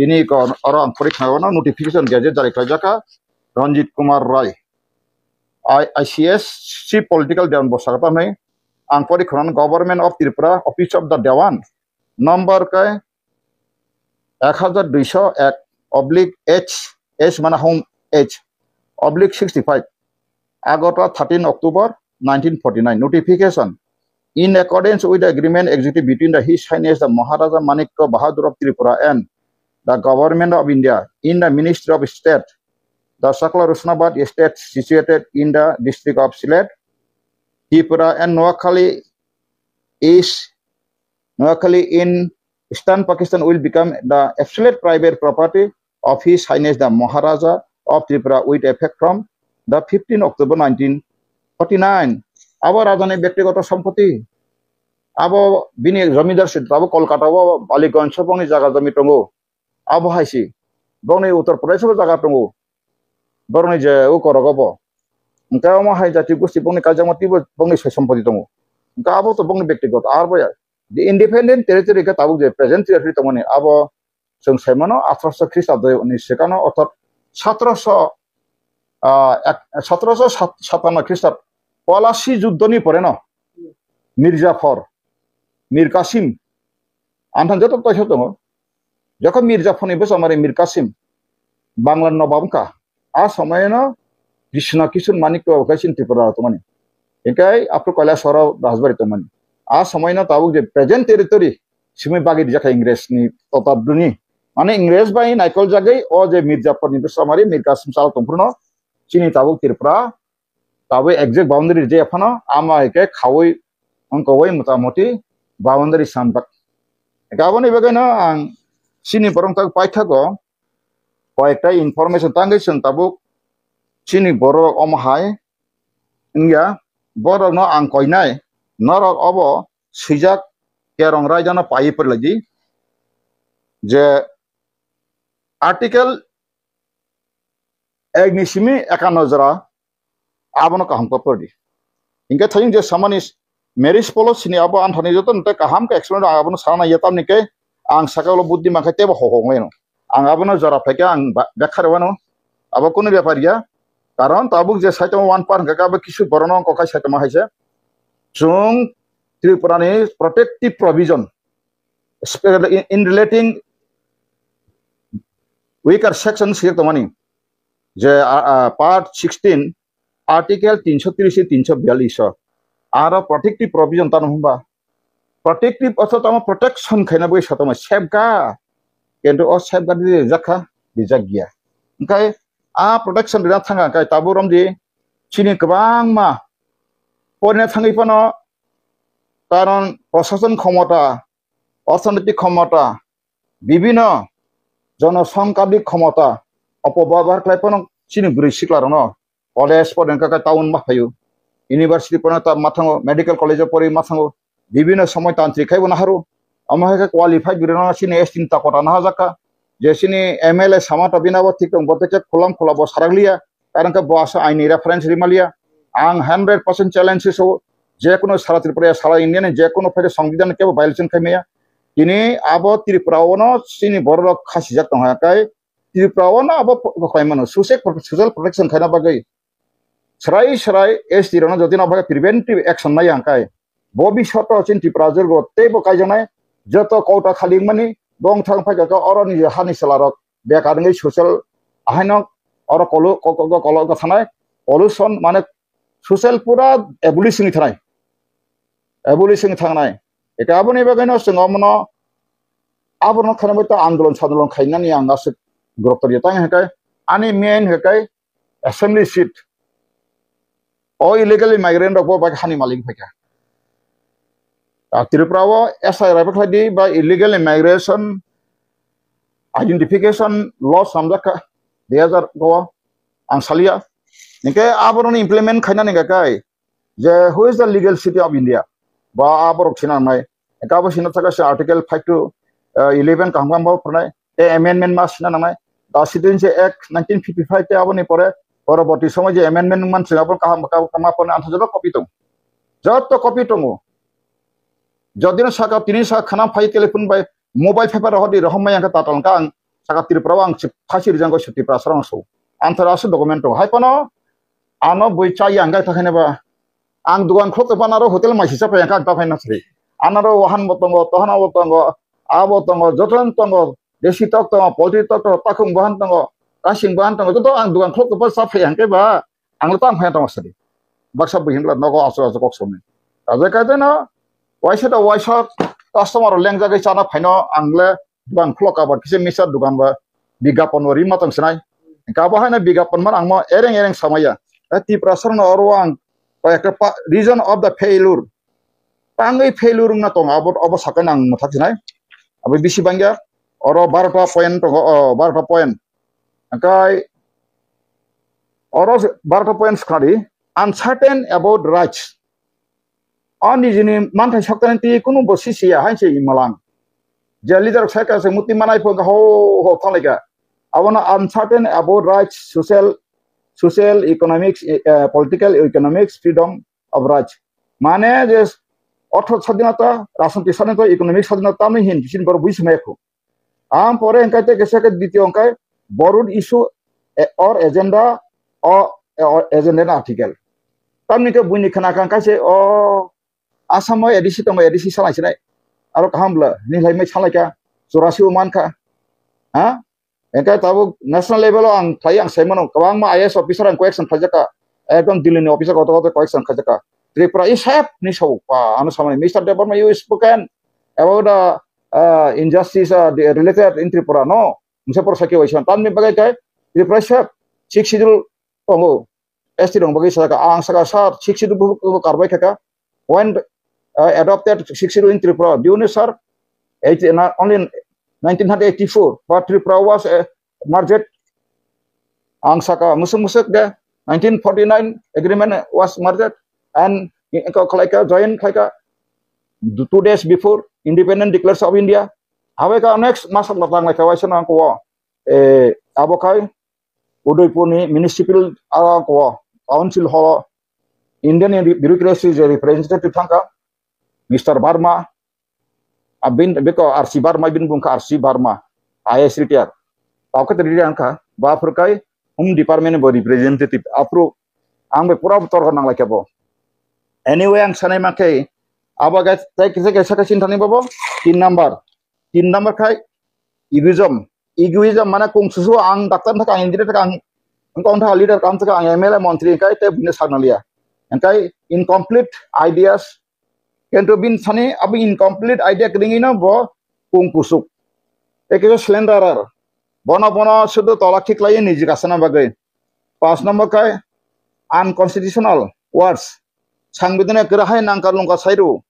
ini ko orang porikha ron notification gadget jari jaka Ranjit Kumar Rai ICS Chief Political Dewan Bosakata mai ang porikha Government of Tripura Office of the Dewan number kai 1201/H mana home H/65 Agota 13 October 1949 notification in accordance with the agreement executed between the His Highness the Maharaja Manikya Bahadur of Tripura and the Government of India in the Ministry of State the Sakla Rusnabad estate situated in the district of Sylhet Tripura and Noakhali in Eastern Pakistan will become the absolute private property of His Highness the Maharaja of Tripura with effect from the 15 October 1949. Abo rajani ব্যক্তিগত সম্পত্তি abo bini জমিদার সিদ্ধ abo Kolkata abo Ballygunge বংনি জায়গা জমি টঙ্গো abo হাইছি বংনি Uttar Pradesh জায়গা টঙ্গো বরনি যে ও করগব Inca মা high জাতি গোষ্ঠী বংনি কাজামতি বংনি সম্পত্তি টঙ্গো ইনকা abo তো বংনি ব্যক্তিগত আর বয়া the independent territory ka tabuk je present territory tomani abo जों साइमनो 1800 ख्रीष्टाब्द नि सेकानो अर्थात 1757 ख्रीष्टाब्द पलासी युद्धनि परे न मिर्जाफर मीर कासिम आन्थान जत तयस दङ जखन मिर्जाफरनि बसमारे मीर कासिम बांला नवाबका आ समयनो कृष्ण किशोर मानिक्य कासिन त्रिपुरा तमनि एकाय आपरो कैलासर राजबारि तमनि आ समयनो ताबुक जे प्रेजेंट टेरिटरी सिमै बागि जाखा इंग्रेजनि तताब्दुनि माने इंग्रेज बाय नाइकल जागै ओ जे मिर्जाफरनि बसमारे मीर कासिम साल तंफुरनो चिनि ताबुक त्रिपुरा ताबो एक्जेक्ट बाउंड्री जे फनो आमा एके खावै अंकवै मोटामोटी बाउंड्री सानबाक गाबोन बेगैनो आं चिनि बरंताक पाइथागो कयेकटा इनफरमेशन तांगै जों ताबुक चिनि बर अमहाय इंगा बरनो आं कयनाय नरक अबो सिजाक केरं रायजाना पाइपर लगी जे article एग्निसिमी 51 abono kaham ko podi inga thayin je samanis marriage policy ni abo anthani joton te kaham ka explain abono sana yatam ni ke ang sakalo buddhi makate bo hohongleno ang abono jara pheke ang bekharwano abo kono byapariya karon tabuk je saitama 1 part ka ba kisu borono ko kai saitama haise jung tripurani protective provision in relating weaker sections here tomani je part 16 article 330 से 342 आरो protective provision तानो हमबा protective अर्थात हम protection खायना बै सातमा सेफगा किन्तु अ सेफगा दि जाखा दिजागिया ओंखाय आ protection दिना थांगा खाय ताबुरम दि चिनि गोबां मा परेना थाङैफोनो कारण प्रशासन क्षमता अर्थनैतिक क्षमता विभिन्न जनसंख्यानिक क्षमता अपव्यवहार खायफोनो चिनि गुरै सिक्लारनो कलेज पढ़ने का टाउन माफायो यूनिवर्सिटी पढ़ने ता माथांगो मेडिकल कॉलेज पढ़ी माथांगो विभिन्न समय तांत्रिक है बना हारो अमाहे क्वालिफाइड बिरना सिने एसटिन ता कोटा ना जाका जेसिनी एमएलए समाता बिनाबो ठीक दं बते खुलाम खुलाबो सारागलिया कारण का बस आइनि रेफरेंस रिमालिया आं 100% चैलेंजेस हो जे कोनो सारा त्रिपुरा सारा इंडिया जे कोनो फैदे संविधान के वायलेशन खायमेया तिनी आबो त्रिपुरावनो सिनि बर खासि जाक दं हाकाय त्रिपुरावनो आबो खायमानो सोशल प्रोटेक्शन खायना बागै सराय एस दिरना जदि ना भागे प्रिवेंटिव एक्शन नाय आंकाय भविष्यत चिन्ति प्राजर गते बकाय जनाय जत कौटा खाली माने दं थां फागा का अरनि हानि सलारक बेकारनि सोशल आहायन अर कलो गथानाय पल्यूशन माने सोशल पूरा एबुलिशन थांनाय एटा आबनि बागैनो जों मनो आबनो खानाय त आंदोलन खायनानि आंगासो ग्रपतरि तां हेकाय आनि मेन हेकाय assembly seat or illegal migrant of by honey malik peka. Tripura SI rapidly by illegal immigration identification law samjaka 2000 go ang salia nike aboroni implement khaina ni gakai je who is the legal city of India ba aborok sina mai ekabo sina thaka se article 5 to 11 kaham ba pranai e amendment mas na nai the citizenship act 1955 te aboni pore পরবর্তী সময় যে amendment মান ছিল আপন কাহাম কামাপন আন্তর্জাতিক copy তো যত copy তো যদিন সাকা তিনি সাকা খানা ফাই টেলিফোন বাই মোবাইল পেপার হদি রহমাই আঙ্কা তাতন কা আং সাকা ত্রিপুরা আং ফাসি রিজাঙ্গ সতি প্রাসরং সো আন্তরাষ্ট্র ডকুমেন্ট হাই পনো আনো বই চাই আঙ্গা থাকেনেবা আং দুগান খোক বানারো হোটেল মাইসিসা ফাই আঙ্কা তা ফাইনা সরি আনারো ওহান বতঙ্গ তহনা বতঙ্গ আবতঙ্গ যতন তঙ্গ দেশি তক তঙ্গ পল্ট্রি তক তাকুং বহান তঙ্গ kasing bahan tang itu ang duang klok kepal sap yang ke ba ang letang phaya tang sari baksa bihin la nogo aso aso kok somni aja kaite na waisa customer leng jagai chana phaino angle duang klok aba kise misa dugan ba bigapon ori matang snai ka ba hana bigapon man angmo ereng samaya ti prasar na orwang ekta reason of the failure tangai failure na tong abot obo sakan ang muthak sinai abi bisi bangya oro 12 point to 12 point Akai oros 12 points khari uncertain about rights. Oni jini mantai saktan ti kunu bosi sia hai se imalang. Je leader saka se muti manai po ho thalega. Awana uncertain about rights, social economics political economics freedom of rights. Mane je অর্থ স্বাধীনতা রাজনৈতিক স্বাধীনতা economic স্বাধীনতা আমি হিন বিশিন বড় বুঝ মেখো আম পরে এঙ্কাইতে গেছে দ্বিতীয় অঙ্কায় borrowed issue or agenda or agenda article. Tamni ke buni khana kan kaise o asamo edisi salai sinai aro kahambla ni lai mai salai ka 84 man ka ha engkai tabu national level ang thai ang semono kawang ma IAS officer ang correction khajaka ekdom dilini officer koto correction khajaka Tripura is hap ni so pa anu samani Mr. Department you spoken about the injustice related in Tripura no Musapur sakit wajib. Tan ni bagai kai repression six sidul tongo esti dong bagai saka ang saka sar six sidul buku karbai kaka when adopted six sidul in Tripura diune sir only 1984 but Tripura was merged ang saka musuk de 1949 agreement was merged and kalaika join kalaika 2 days before independent declaration of India Aweka next masak latang like kawasan ang kuwa abokai Udaipur municipal ang kuwa council hall Indian bureaucracy representative thangka Mr. Barma abin beko RC Barma bin bungka RC Barma IAS retire pauka tadi angka ba furkai department bo representative approve ang be pura betor nang like bo anyway ang sanai makai abaga tai kisa cinta ni babo 3 number kai egoism mana kung susu ang daktar thaka ang indire thaka ang kong tha leader kam thaka ang MLA montri kai te bine sagnalia kai incomplete ideas kento bin sani abi incomplete idea kringi na bo kung kusuk ekero slenderer bono sudu tolak thik lai ni jikasana bagai 5 number kai unconstitutional words sangbidana grahai nangkar lungka sairu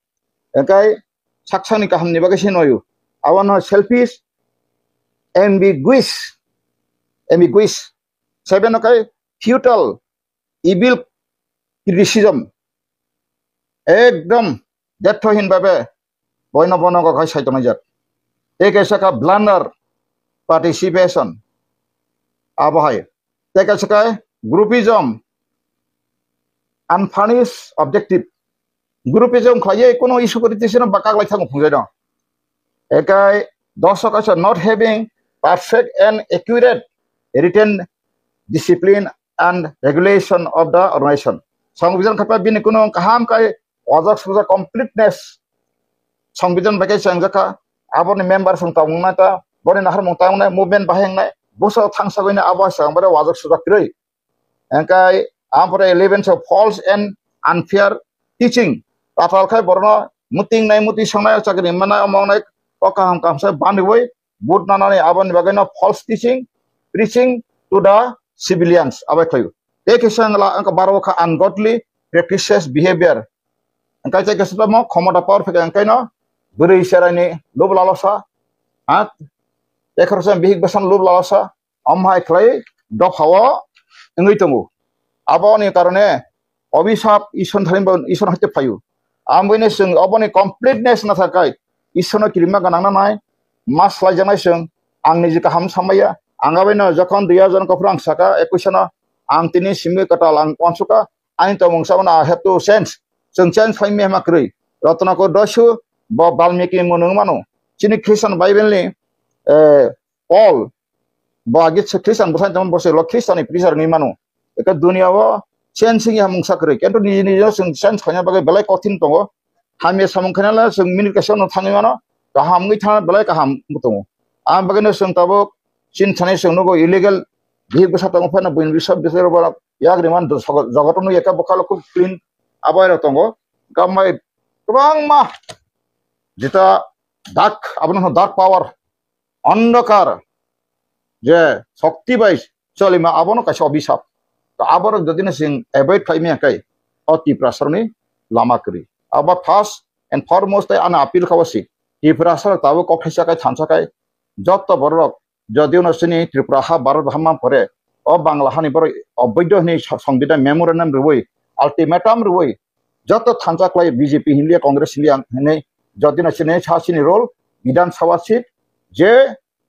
kai saksani kaham ni bagai sinoyu awan selfish ambiguous 7 okay futile evil criticism ekdom dethohin babe boino ko khai saitona jat ekesaka blunder participation abahai tekasaka groupism unfurnished objective groupism khaye kono issue koritisena bakak lai thang phungjai dong ekai dosok asa not having perfect and accurate written discipline and regulation of the organization সংবিধান khapa bin kono kaham kai wajak suja completeness সংবিধান bagai sangjaka aboni member sung tawngna ta boni nahar mung tawngna movement bahengnai boso thangsagoina abo sangbare wajak suja krei engkai ampore 11 of false and unfair teaching atal khai borno muting nai muti sangnai chakri mana amongnai okaham kamsa bandway boot nanani abon bagaina false teaching preaching to the civilians abai khayu ekisangla angka baro kha ungodly practices behavior angkai chai kasata mo khomata power phega angkai no buri serani lob lalasa at ekhorsan bihik basan lob lalasa amhai khlai দফাও ngui tongo aboni karone obisap ison tharim ison hate phayu amboine sung oboni completeness na thakai isono kirima ganang na nai mas laijanai sung angni jika ham samaya angabaino jokon 2000 ko franc saka equation ang tini simi katal ang onsuka ain to mungsabana have to sense sung change phai me makrui rotna ko dosu bo balmiki munung manu chini christian bible ni Paul bagi Christian bukan teman bose lo Christian ni prisar ni manu eka dunia wo changing ya mungsa kre kento ni sung sense khanya bagai belai kotin tongo hamye samung khana la sung minute ka sono thangi mano kaham ngi thana belai kaham mutongo am bagai no sung tabo chin thane sung no go illegal bhi basa tongo phana buin bisab bisero bara yagri man jagatono eka bokalo খুব clean abairo tongo gamai kubang ma jita dark abno dark power অন্ধকার যে শক্তি পাই চলিমা আবনো কাছে অভিশাপ তো আবার যদি না সিং এভয়েড খাইমি একাই অতি প্রাসরনি লামা করি আবার ফার্স্ট এন্ড ফরমোস্ট আনা আপিল খাওয়াছি ই প্রাসর তাবো কখাইসাকাই থানসাকাই যত বড় যদিও নসিনি ত্রিপুরা হা ভারত হামা পরে ও বাংলা হানি বড় অবৈধ হনি সংবিধান মেমোরেন্ডাম রুবই আলটিমেটাম রুবই যত থানসাকলাই বিজেপি হিলিয়া কংগ্রেস হিলিয়া হেনে যদি নসিনি সাসিনি রোল বিধানসভা সিট যে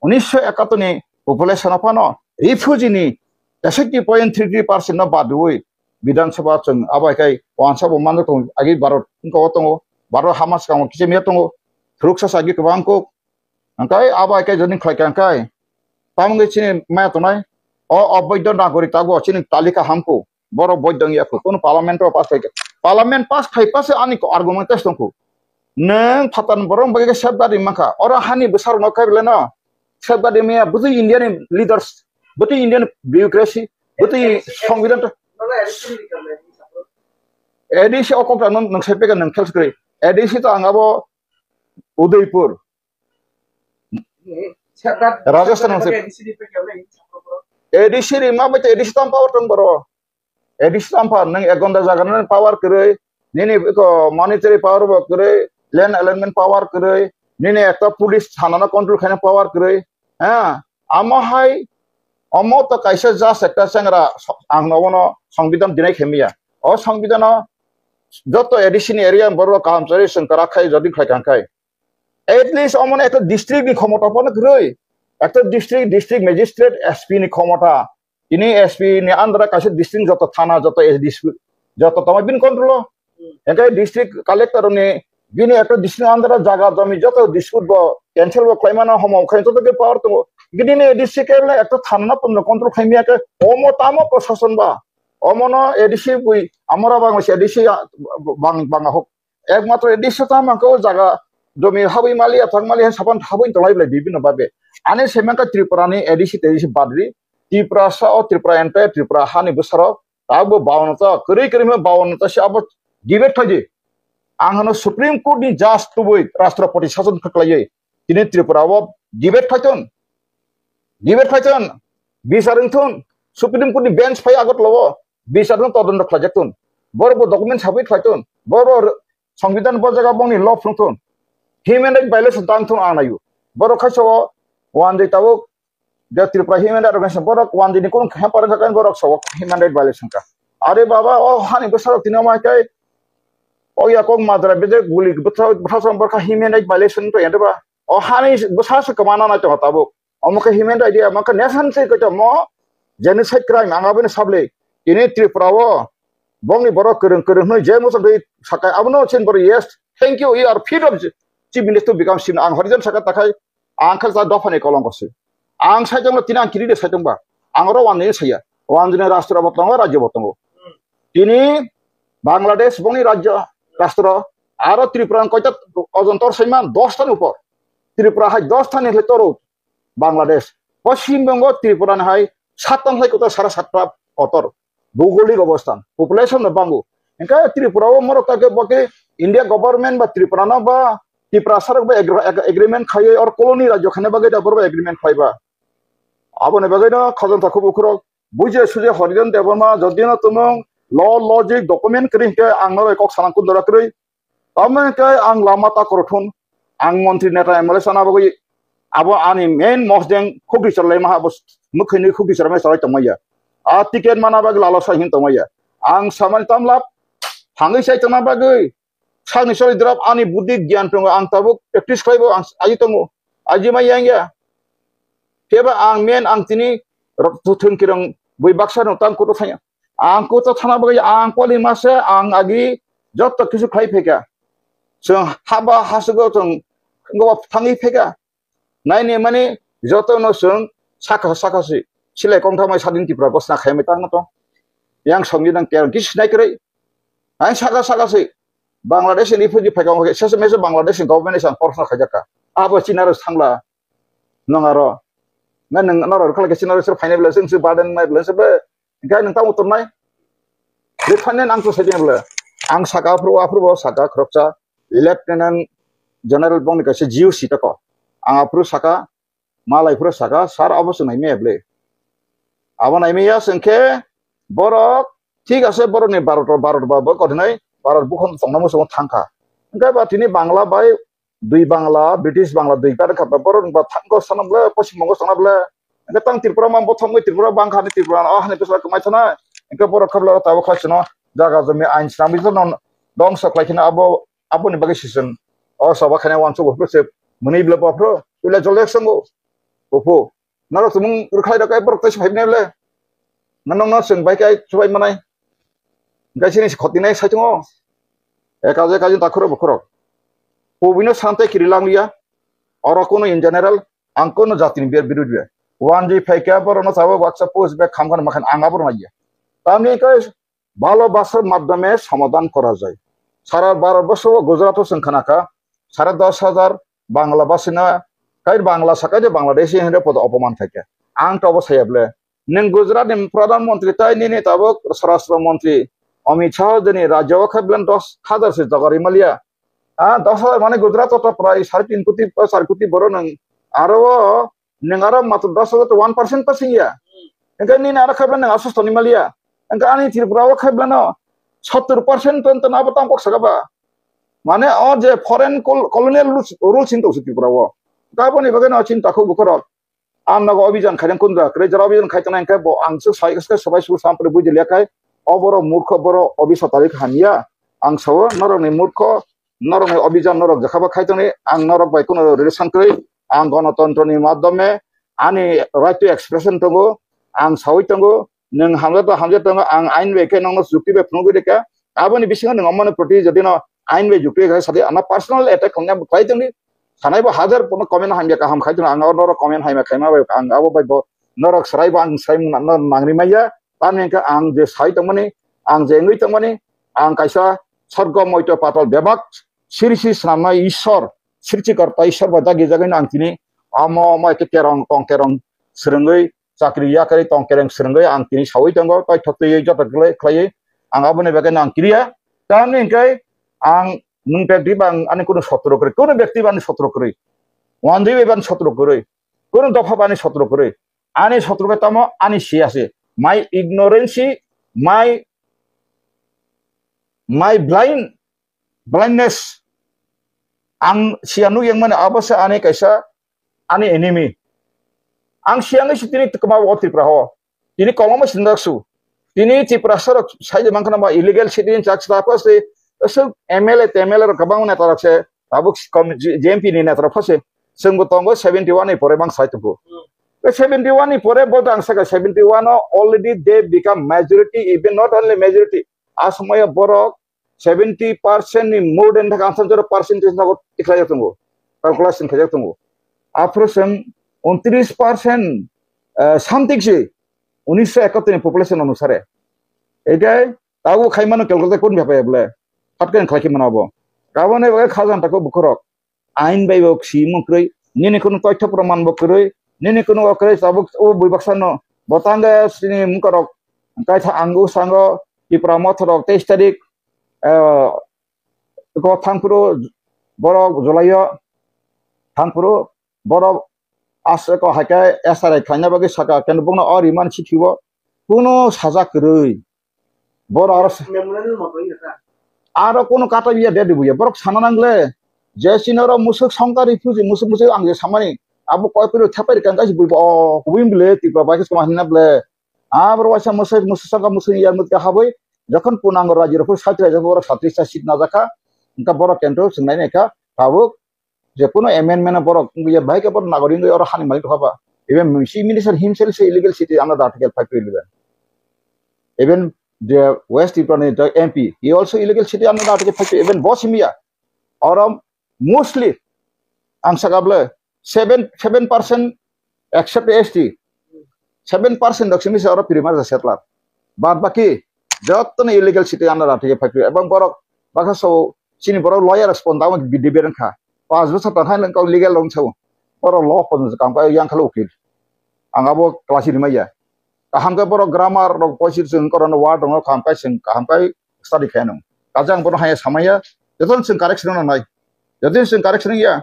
1971 ni population apano refugee ni 60.33% na badui bidansabha chung abai kai wansa bo manu tong agi barot ko tongo baro hamas ka kise me tongo thruksa sagi kwang ko angkai abai kai joni khlai kan kai tamngi chini ma tonai o oboido nagori tago chini talika hamko boro boidong yakho kono parliament pass kai parliament pass khai pass ani ko argumentation ko neng phatan borong bagai sabdari maka ora hani besar no kai lena sabdari me buti indian leaders buti indian bureaucracy buti সংবিধান edisi okok non nang sepe kan nang khelskrei edisi to angabo udaipur rajasthan edisi ri ma bete edisi tam power tong boro edisi tam pa nang egonda jagan power krei nini ko monetary power bo krei land alignment power krei nini ekta police thanana control khana power krei ha amahai অমো তো কাইসে just একটা সেংরা আং নবনো সংবিধান দিনাই খেমিয়া ও সংবিধান যত addition area বড় কামচারি সংকরা খাই যদি খাই কাঙ্কাই এটলিস্ট অমনে একটা ডিস্ট্রিক্ট নি ক্ষমতা পন গ্রই একটা ডিস্ট্রিক্ট ম্যাজিস্ট্রেট এসপি নি ক্ষমতা তিনি এসপি নি আন্ডারে কাইসে ডিস্ট্রিক্ট যত থানা যত ডিস্ট্রিক্ট যত তোমার বিন কন্ট্রোল একাই ডিস্ট্রিক্ট কালেক্টর নি বিনি একটা ডিস্ট্রিক্ট আন্ডারে জায়গা জমি যত ডিসপুট ব ক্যান্সেল ব ক্লাইমানা হম খাই তো পাওয়ার তো gini edisi kele ekta thanna pun control khaimia ke omo tamo proshashan ba omono edisi bui amora bang edisi bang hok ekmatro edisi tama ko jaga jomi habi mali athang mali saban habi tolai blai bibino babe ane semanka tripura ni edisi badri tripura sa o tripura ente tripura hani busaro tabo bawanata kuri me bawanata se abo debate thaji angano supreme court ni just to bui rashtrapati shasan khaklai tini tripura o debate thaiton debate phaiton bisaring thun supreme court ni bench phai agot lobo bisarung todon khlajaktun boro document sabit phaiton boro সংবিধান bo jaga bongni law phungthun human right violation dangthun anayu boro khaiso one day tabo de tripura human right organization boro one day ni kon kha par kha kan boro so human right violation ka are baba o hani besar tinama kai o ya kong madra bede guli bthasam barkha human right violation to yandaba o hani besar se kamana na to tabo Omoke human right dia maka nation se ko mo genocide crime angabene sable ini tripura wo bongni boro kereng noi je mo sabai sakai abno chen boro yes thank you are fit of chief minister become sin ang horizon saka takai ang khal sa dofane kolong kosi ang sa jong tinang kiri de sa jong ba ang ro wan ni saya wan jine rashtra botongo rajya botongo ini bangladesh bongni rajya rashtra aro tripura koita ojontor saiman 10 tan upor tripura hai 10 tan ni toro Bangladesh Paschimbanga Tripura হাই 7 হাই কত 7.5 অতর ভৌগোলিক অবস্থান population বাঙ্গু একা ত্রিপুরাও মরতাকে বকে India government বা ত্রিপুরা না বা ত্রিপুরা সরকার বা এগ্রিমেন্ট খাই আর কলোনি রাজ্য খানে বাগে দাবর এগ্রিমেন্ট খাইবা আবনে বাগে না খজন তাকু বুখর বুঝে সুজে হরিজন দেবমা যদি না তুমি লজিক ডকুমেন্ট করিকে আংনো একক সানাকু দরাকরই তামনে কে আং লামা তা করথুন আং মন্ত্রী নেতা এমএলএ সানা বাগে abo ani main mosdeng khokri charlai ma abo mukhini khokri charmai sarai tongmaya a ticket mana bag lalo sa hin tongmaya ang saman tamlap hangai sai tongma bagui sagni sori drop ani buddhi gyan tongo ang tabuk practice khaibo ang aji tongo aji ma yangya keba ang main ang tini thun kirang bui baksa no tang ko to thanya ang ko to thana bagai ang poli mase ang agi jot kisu khai pheka song haba hasugo tong ngo thangi pheka nai ne mane joto no song saka si sile kongtha mai sadin tipra bosna khai mai tang to yang somni nang ker kis nai kre ai saka si Bangladesh ni puji pheka ngo sese mese Bangladesh government sang porsa khajaka abo chinar sangla nongaro nang noro kala ke chinar sur final lesson su baden mai lesson be ga nang tamu tumnai le phanen ang to sajeng le ang saka pro saka kropcha lieutenant general bong ka se jiu sita ko ang apru saka malai pro saka sar অবশ্য নাই মেবলে আবার নাই মেয়া সংখ্যে বড় ঠিক আছে বড় নে 12 বা কতনাই 12 বুখন সংনামো সং থাঙ্কা ওঙ্কাই বা তিনি বাংলা বাই দুই বাংলা ব্রিটিশ বাংলা দুই পার খাবা বড় বা থাঙ্কো সানাবলে পশ্চিমবঙ্গ সানাবলে ওঙ্কা তাং ত্রিপুরা মান প্রথম ত্রিপুরা বাংখানি ত্রিপুরা আহনে পেছলা কমাই থানা ওঙ্কা বড় খাবলা তাবো খাসনো জায়গা জমি আইন সামি জন দং সাকলাইখিনা আবো ni bagi season saba khane wan so bro se muni bla bro ila jolek sango opo naro tumung urkhai da kai bro tai phai ne ble nanong na seng bai kai chubai manai gai sini khoti nai sai tungo ekaje kaje takuro bokro pobino sante kirilang liya ora kono in general angkono jatin biar birudbe wan ji phai ka bro no sabo whatsapp post back khamkan makan angabor maiya tamni kai ভালোবাসার মাধ্যমে সমাধান করা যায় সারা 12 বছর গুজরাট সংখানাকা 10,500 বাংলা ভাষা কাই বাংলা সাকাই বাংলাদেশি হিন্দে পদ অপমান থাকে আং তো অবসাইবলে নং গুজরাট প্রধানমন্ত্রী তাই নিনে তাবক স্বরাষ্ট্রমন্ত্রী অমিত শাহ জনি রাজ্য খাবলেন 10,000 সে জগারি মালিয়া 10,000 মানে গুজরাট তো প্রায় 3.5 কোটি 4 কোটি বড় নং আরো নং মাত্র 10,000 তো 1% পাসিয়া এখানে নিনে আর খাবলেন আসুস্তনি Malia engka ani Tripura khablano 70% to na batang kok sagaba mane o je foreign colonial rules into Tripura wo kaboni bagano cinta ko bukorok amna go obijan khajang kundra kre jara obijan khaitana engka bo angsu sai sabai sur sampre buji lekai oboro murkho boro obisatari khania angso noroni murkho noroni obijan norok jakhaba khaitani ang norok bai kono relation kre ang ganatantroni madhyame ani right to expression tongo ang sawai tongo neng hamja tongo ang ain weke nong sukti be phungu deka aboni bisinga nong amane proti jodi no ain be jukti ga sade ana personal attack khongna khai tongni sanai bo hazar pono comment hamja ka ham khai tong ang nor comment haima khaima ba ang abo bai bo norok sarai ba ang sai mun nangri maya tamne ka ang je sai tongmani ang je ngui tongmani ang kaisa sorgo moito patol bebak sirisi snama ishor sirchikarta ishor ba dagi jagai nang tini amo mai ke kerong tong kerong srengoi sakriya kari tong kereng srenggai ang tini sawai tongo tai thotei jota klai ang abone bagen ang kriya tamni kai ang nungpe dibang ani kono sotro kore kono ব্যক্তি bani sotro kore wandri ban sotro kore kono dopha bani sotro kore ani sotro ke tamo ani si ase my ignorance my blindness ang sianu yang mana abasa ani kaisa ani enemy ang siangnya si tini kemau Tripura ho tini kolom sindaksu tini Tripura sorok saya mangkana ma illegal citizen tax apa sih so MLA kabang na tarak se abuk JMP ni na tarak se senggo tongo 71 ni pore bang sai tuku 71 ni pore bodang saka 71 already they become majority even not only majority asmaya borok 70% ni more than the percentage na ko ikhla jatungo calculation khajak tungo afrosem 29% something sih 1971 population অনুসারে এটাই তাও খাইমানো calculate কোন ভাবে বলে পাটকেন খাইকি মানাবো গাবনে বাগে খাজানটাকো বুখরক আইন বাইবক সিমুক্রই নিনে কোন তথ্য প্রমাণ বকরই নিনে কোন অকরে তাবুক ও বইবাকসানো বতাঙ্গা সিনি মুকরক কাইথা আঙ্গু সাঙ্গ ত্রিপুরা মথরক 23 তারিখ ko thangpuro borok jolayo thangpuro borok ase ko hakai esare khaina bagi saka ken bungna ori man chithibo kuno saja kroi bor aro kono kata biya de dibuya borok sananangle je sinoro musuk sangkari fuji musuk ang je samani abo koi piro thapai kan kai bu wim ble ti ba ba ke sama hinna ble abro wasa musai musaka musai yar mut ka haboi যখন পূর্ণাঙ্গ রাজ্যের উপর 60 রাজ্যের উপর 37টা seat না দেখা Inca বড় কেন্দ্র সিংনাই নেকা পাবুক যে কোনো এমেন্ডমেন্ট বড় ইয়ে ভাই কে বড় নাগরিক ওর হানি মালিক হবা even she minister himself say illegal city under the article 511 even the west the MP he also illegal city under the article 5 even boss himia or mostly ang sagable 7% except ST 7% doksimi se or primar settler bad baki যতন illegal city under article 5 এবং বড় বাকাসো চিনি বড় lawyer respond দাও বিডিবেন খা 5 বছর তাহাই long cow legal long ছাও বড় ল পন কাম কা yang খালো উকিল আঙ্গাবো ক্লাসি রিমাইয়া কাহামকা বড় গ্রামার রক পয়সির जों করন ওয়ার্ড দङ কামকাই जों কামকাই স্টাডি খায়নো কাজাং বড় হায়া সামায়া যতন जों কারেকশন নাই যদি जों কারেকশন ইয়া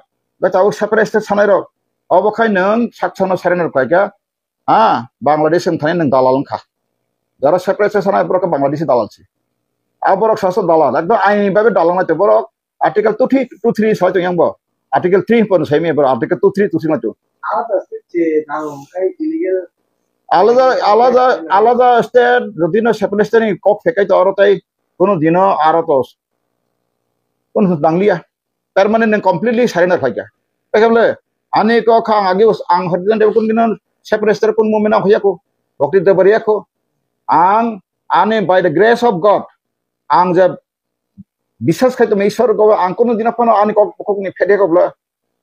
গাতাও সেপারেট সানাই রক অবখাই নং সাকছন সারেনার কাইকা বাংলাদেশ जों थानाय नों दालाल खा যারা সেপারেট সানাই বড় বাংলাদেশি দালাল ছি আবরক শাসক দালাল একদম আইনি ভাবে দালাল নাইতে বড় আর্টিকেল 23 ছয় তো ইয়াংবো আর্টিকেল 3 পন সাইমে বড় আর্টিকেল 23 নাইতো আলাদা আলাদা আলাদা স্টেট যদি না সেপারেট স্টেট কক ফেকাই তো অরতাই কোনো দিন আরতস কোন দাংলিয়া পার্মানেন্ট কমপ্লিটলি সারেনার ফাইকা একেবলে আনি ক খাং আগে আং হরদিন দেব কোন দিন সেপারেট স্টেট কোন মুমেনা হইয়াকো বক্তি দেবরিয়াকো আং আনে by the grace of God আং যে বিশ্বাস খাইতো ঈশ্বর গো আং কোন দিন আপন আনি কক কক নি ফেদে গবলা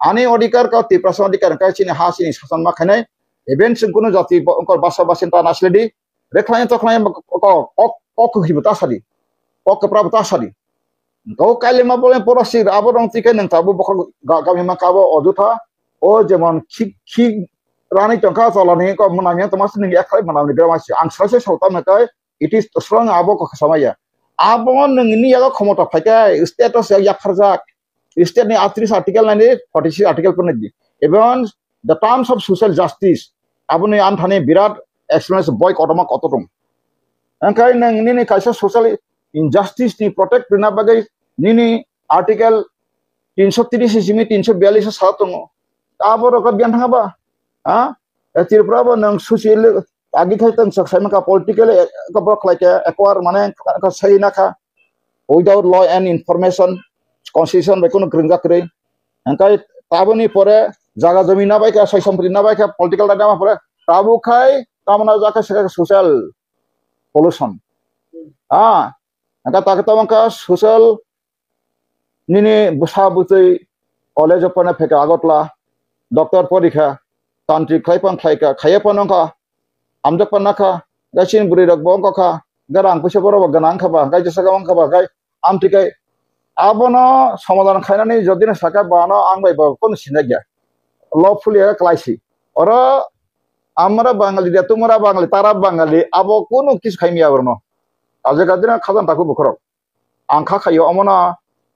আনি অধিকার কা 3% অধিকার কা চিনি হা চিনি শাসন মা খানাই ইভেন जों কোনো জাতি অঙ্কর বাসা বাসিন্দা নাসলেদি রেখলায় তখলায় কক হিব তাসাদি কক প্রাব তাসাদি গো কাইলে মা বলে পরসি আবরং তিকে নং তাবু বখ গামি মা কাবো অযথা ও যেমন খি রানি টঙ্কা চলানি ক মনামিয়া তোমাস নি একলাই মনামি গ্রামাসি আং সরাসরি সাউতা মেকাই ইট ইজ স্ট্রং আবো ক সামায়া আবো নংনি ইয়াগা ক্ষমতা ফাইকাই status ইয়াখারজাক state ni 38 article 46 article pun di even the terms of social justice aboni am thane birat experience boy kotoma kototong angkai nang ni kaisa social injustice ni protect na bagai ni article 330 simi 342 satong abor ka bian thanga ba tirpura ba nang social agi khai tang saksai maka political ka brok like acquire mane ka sai na kha without law and information constitution by কোনো গ্রিঙ্গা করে এনকাই তাবনি পরে জায়গা জমি না বাইকা সয় সম্পত্তি না বাইকা political data পরে তাবু খাই তামনা জাকা সেকা সোশ্যাল পলিউশন একা তাকে তামকা সোশ্যাল নিনি বসা বুতই কলেজ পনে ফেকা আগতলা ডক্টর পরীক্ষা তান্ত্রিক খাইপান খাইকা খাইপানকা আমজক পানাখা গাছিন বুড়ি রক বংকা গারাং পয়সা বড় গানাং খাবা গাই জসাগা খাবা গাই আমটিকাই abono সমাধান খাইনানি যদি না সাকা বানো আং বাইবা কোন সিনা গিয়া লফুলি ক্লাইসি ওরা আমরা বাঙালি দিয়া তোমরা বাঙালি তারা বাঙালি আবো কোন কিছু খাইমি আবরনো আজে গাদিনা খাজান তাকু বখরক আং খা খাইও অমনা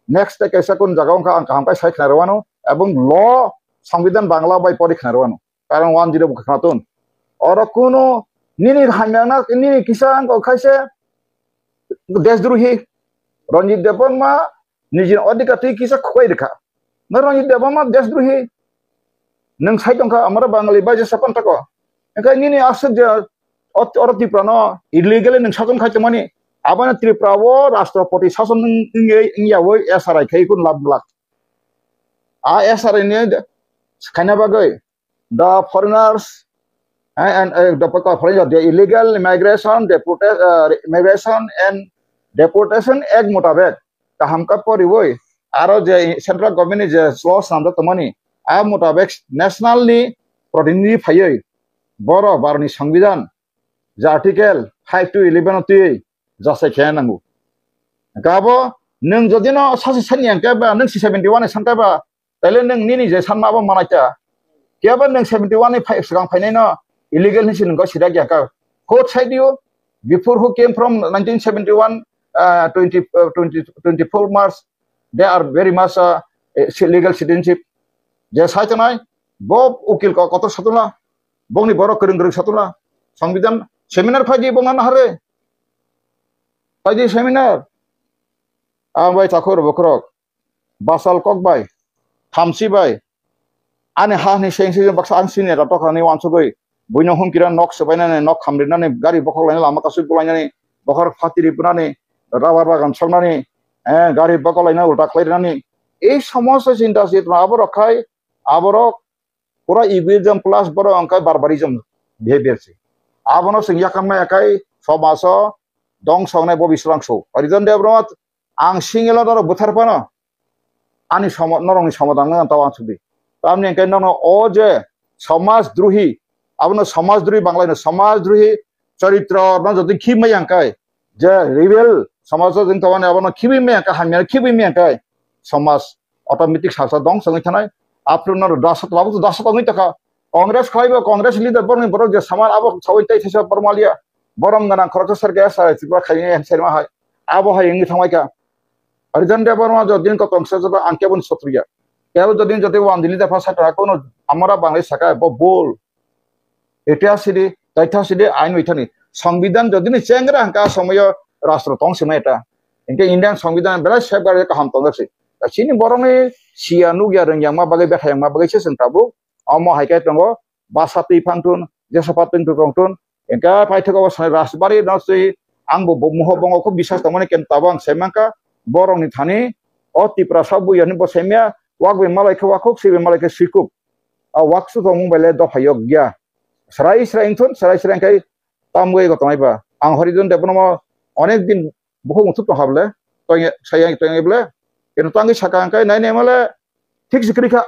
নেক্সট কেসা কোন জায়গা আং কামকাই সাই খারওয়ানো এবং ল সংবিধান বাংলা বাই পরি খারওয়ানো কারণ 10 বখাতুন ওরা কোন নিনি হাইমানা নিনি কিসাং খাইছে দেশদ্রোহী রঞ্জিত দেববর্মা নিজের অধিকার তুই কিসা খুয়াই রেখা না রঞ্জিত দেববর্মা দেশদ্রোহী নং সাইটংকা আমরা বাঙালি বাইজে সাপন থাকো এখানে নিনি আসছে যে অর ত্রিপুরা ন ইলিগেলি নং শাসন খাইতে মানে আবার ত্রিপুরা ও রাষ্ট্রপতি শাসন ইংয়াবো এসআরআই খাই কোন লাভ লাখ এসআরআই নে খাইনা বাগৈ the foreigners and the illegal immigration and deportation act মোতাবেক কাহামকা পরিবই আরো যে সেন্ট্রাল গভর্নমেন্ট যে লস নামটা তোমানি আ মোতাবেক ন্যাশনালি প্রতিনিধি ফাইयै বড় বারনি সংবিধান যে আর্টিকেল 5 to 11 তুই যাচাই খেয়ে নাঙ্গু গাবো নং যদি ন সাসি সানি আংকাবা নং 71 সানকাবা তাইলে নং নিনি যে সানমাবো মানাইতা কেবা নং 71 ni sigang fainai no illegal ni sin go sida gya ka court side you before who came from 1971 24 March they are very much legal citizenship je saita nai bob ukil ko koto satula bongni boro kering satula সংবিধান seminar ফাইদি বংনা না হারে ফাইদি seminar আবাই তাকর বকরক বাসাল কক বাই থামসি বাই Ani ha ni sheng sheng baksa ang sini ra tokani wansugoi buino hum kira nok sebainane nok khamrinane gari bokol lain lama kasu pulainane bokor fatiri punane rabar bagan salmani gari bokol lain ulta klairani ei samosa cinta sih abor khai abor pura egoism plus boro angkai barbarism behavior sih abono sing yakamna yakai somaso dong songnai bo bisrangso arijan debrot ang singela daro butharpano ani norongni samadan nang tawa sudi tamni angkai nono o je समाजद्रोही abno समाजद्रोही बांग्लानो समाजद्रोही चरित्र न जति खिमै angkai je rebel समाज जों तवाने abno खिबै angkai hamya खिबै angkai समाज automatic sasa dong sangai thanai apruno dasat labu dasat ngi taka congress khaiba congress leader borni borok je saman abo sawai tai thesa permalia borom gana khorok sarga sa sibra khaini serma hai abo hai ngi thamai ka arijan de borma jodin ko tongsa jada anke bun sotriya কেউ যদি যদি ওয়ানদিলি দফা সাটা কোনো আমরা বাংলাদেশ থাকা বল এটা CD তথ্য CD আইন উঠানি সংবিধান যদি চেংরা হাঙ্কা সময় রাষ্ট্র তংসিমা এটা ইনকে ইন্ডিয়ান সংবিধান বেলা সেফগার্ড কাহাম তংসি সিনি বরংনি সিয়ানু গিয়া রংয়াং মা বাগै বেখাyang ma bagai sesen tabu amo haikai tongo basati phangtun jesapatin tungtun engka paithako sanai rasbari nasi angbo muho bongo ko bisas tamane ken tabang semangka borongni thani o tipra sabu yani bo semia wakbe malaika wakuk sibe malaika sikuk a waksu to mobile do phayok gya sarai ingthun sarai kai tamgoi gotonai ba ang horijon debno onek din বহু মুথুত হাবলে তয় সাই তয়বলে কিন্তু তাঙ্গি সাকা আঙ্কাই নাই নেমালে ঠিক জিক্রিখা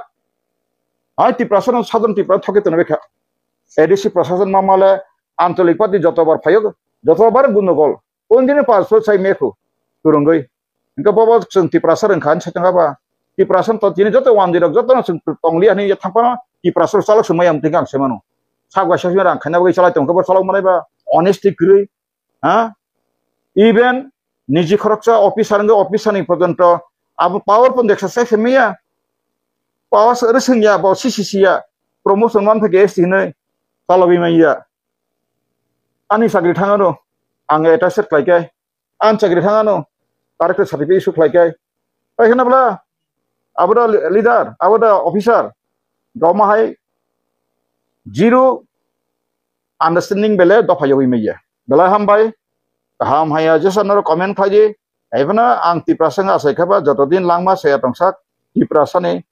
I তি প্রশাসন সাধন তি প্রথকে তনবেখা ADC প্রশাসন মামালে আঞ্চলিক পাতি যতবার ফায়ক যতবার গুণগল কোন দিনে পাঁচশো সাই মেখু তুরঙ্গই ইনকা বাবা তি প্রশাসন খান সাতাঙ্গাবা তি প্রশাসন তো তিনি যত ওয়ান দিরক যত টংলি আনি থাম্পানা তি প্রশাসন চালক সময়am tinggang semanu sagwa sasmira খানা বগৈ চালাই তংকব চালক মানাইবা অনেস্টি গ্রই হ্যাঁ ইভেন निजी खरचा ऑफिसर पर्यंत अब पावर पण एक्सरसाइज सेमिया पावर रसंगिया बा सीसीसीया प्रमोशन मान फगे एसटिनै तालबि माइया आनि साग्रि थाङानो आं एटा सेट खालायखाय आं साग्रि थाङानो कारेक्टर सार्टिफिकेट इशू खालायखाय ओइ होनाब्ला आबोदा लिडार आबोदा अफिसार गावमाहाय जिरो आन्डारस्टेंडिंग बेले दफायो माइया बेला हामबाय ham haya jesanaro comment khaji aibana ang tiprasanga asaikaba jotodin langma saya tongsak tiprasane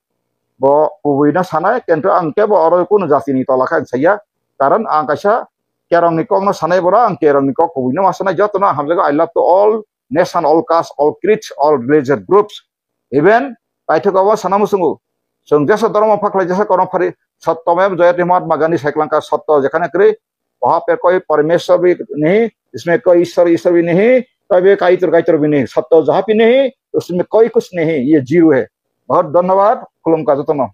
bo ubuina sanai kentu ang kebo oro kuno jasini tolakan saya karan ang kaisa kerong ni kong no sanai bora ang kerong ni kok ubuina masana jotona hamjaga I love to all nation all caste all creeds all religious groups even paithakawa sanamusungu songjasa dharma phaklai jasa kono phari satyamem jayate mahatma gandhi saiklanka satya jekhane kre वहां पे कोई परमेश्वर भी नहीं इसमें कोई ईश्वर भी नहीं कभी काइतर भी नहीं सत्य जहाँ भी नहीं उसमें कोई कुछ नहीं ये जीरो है बहुत धन्यवाद खुलम का जतन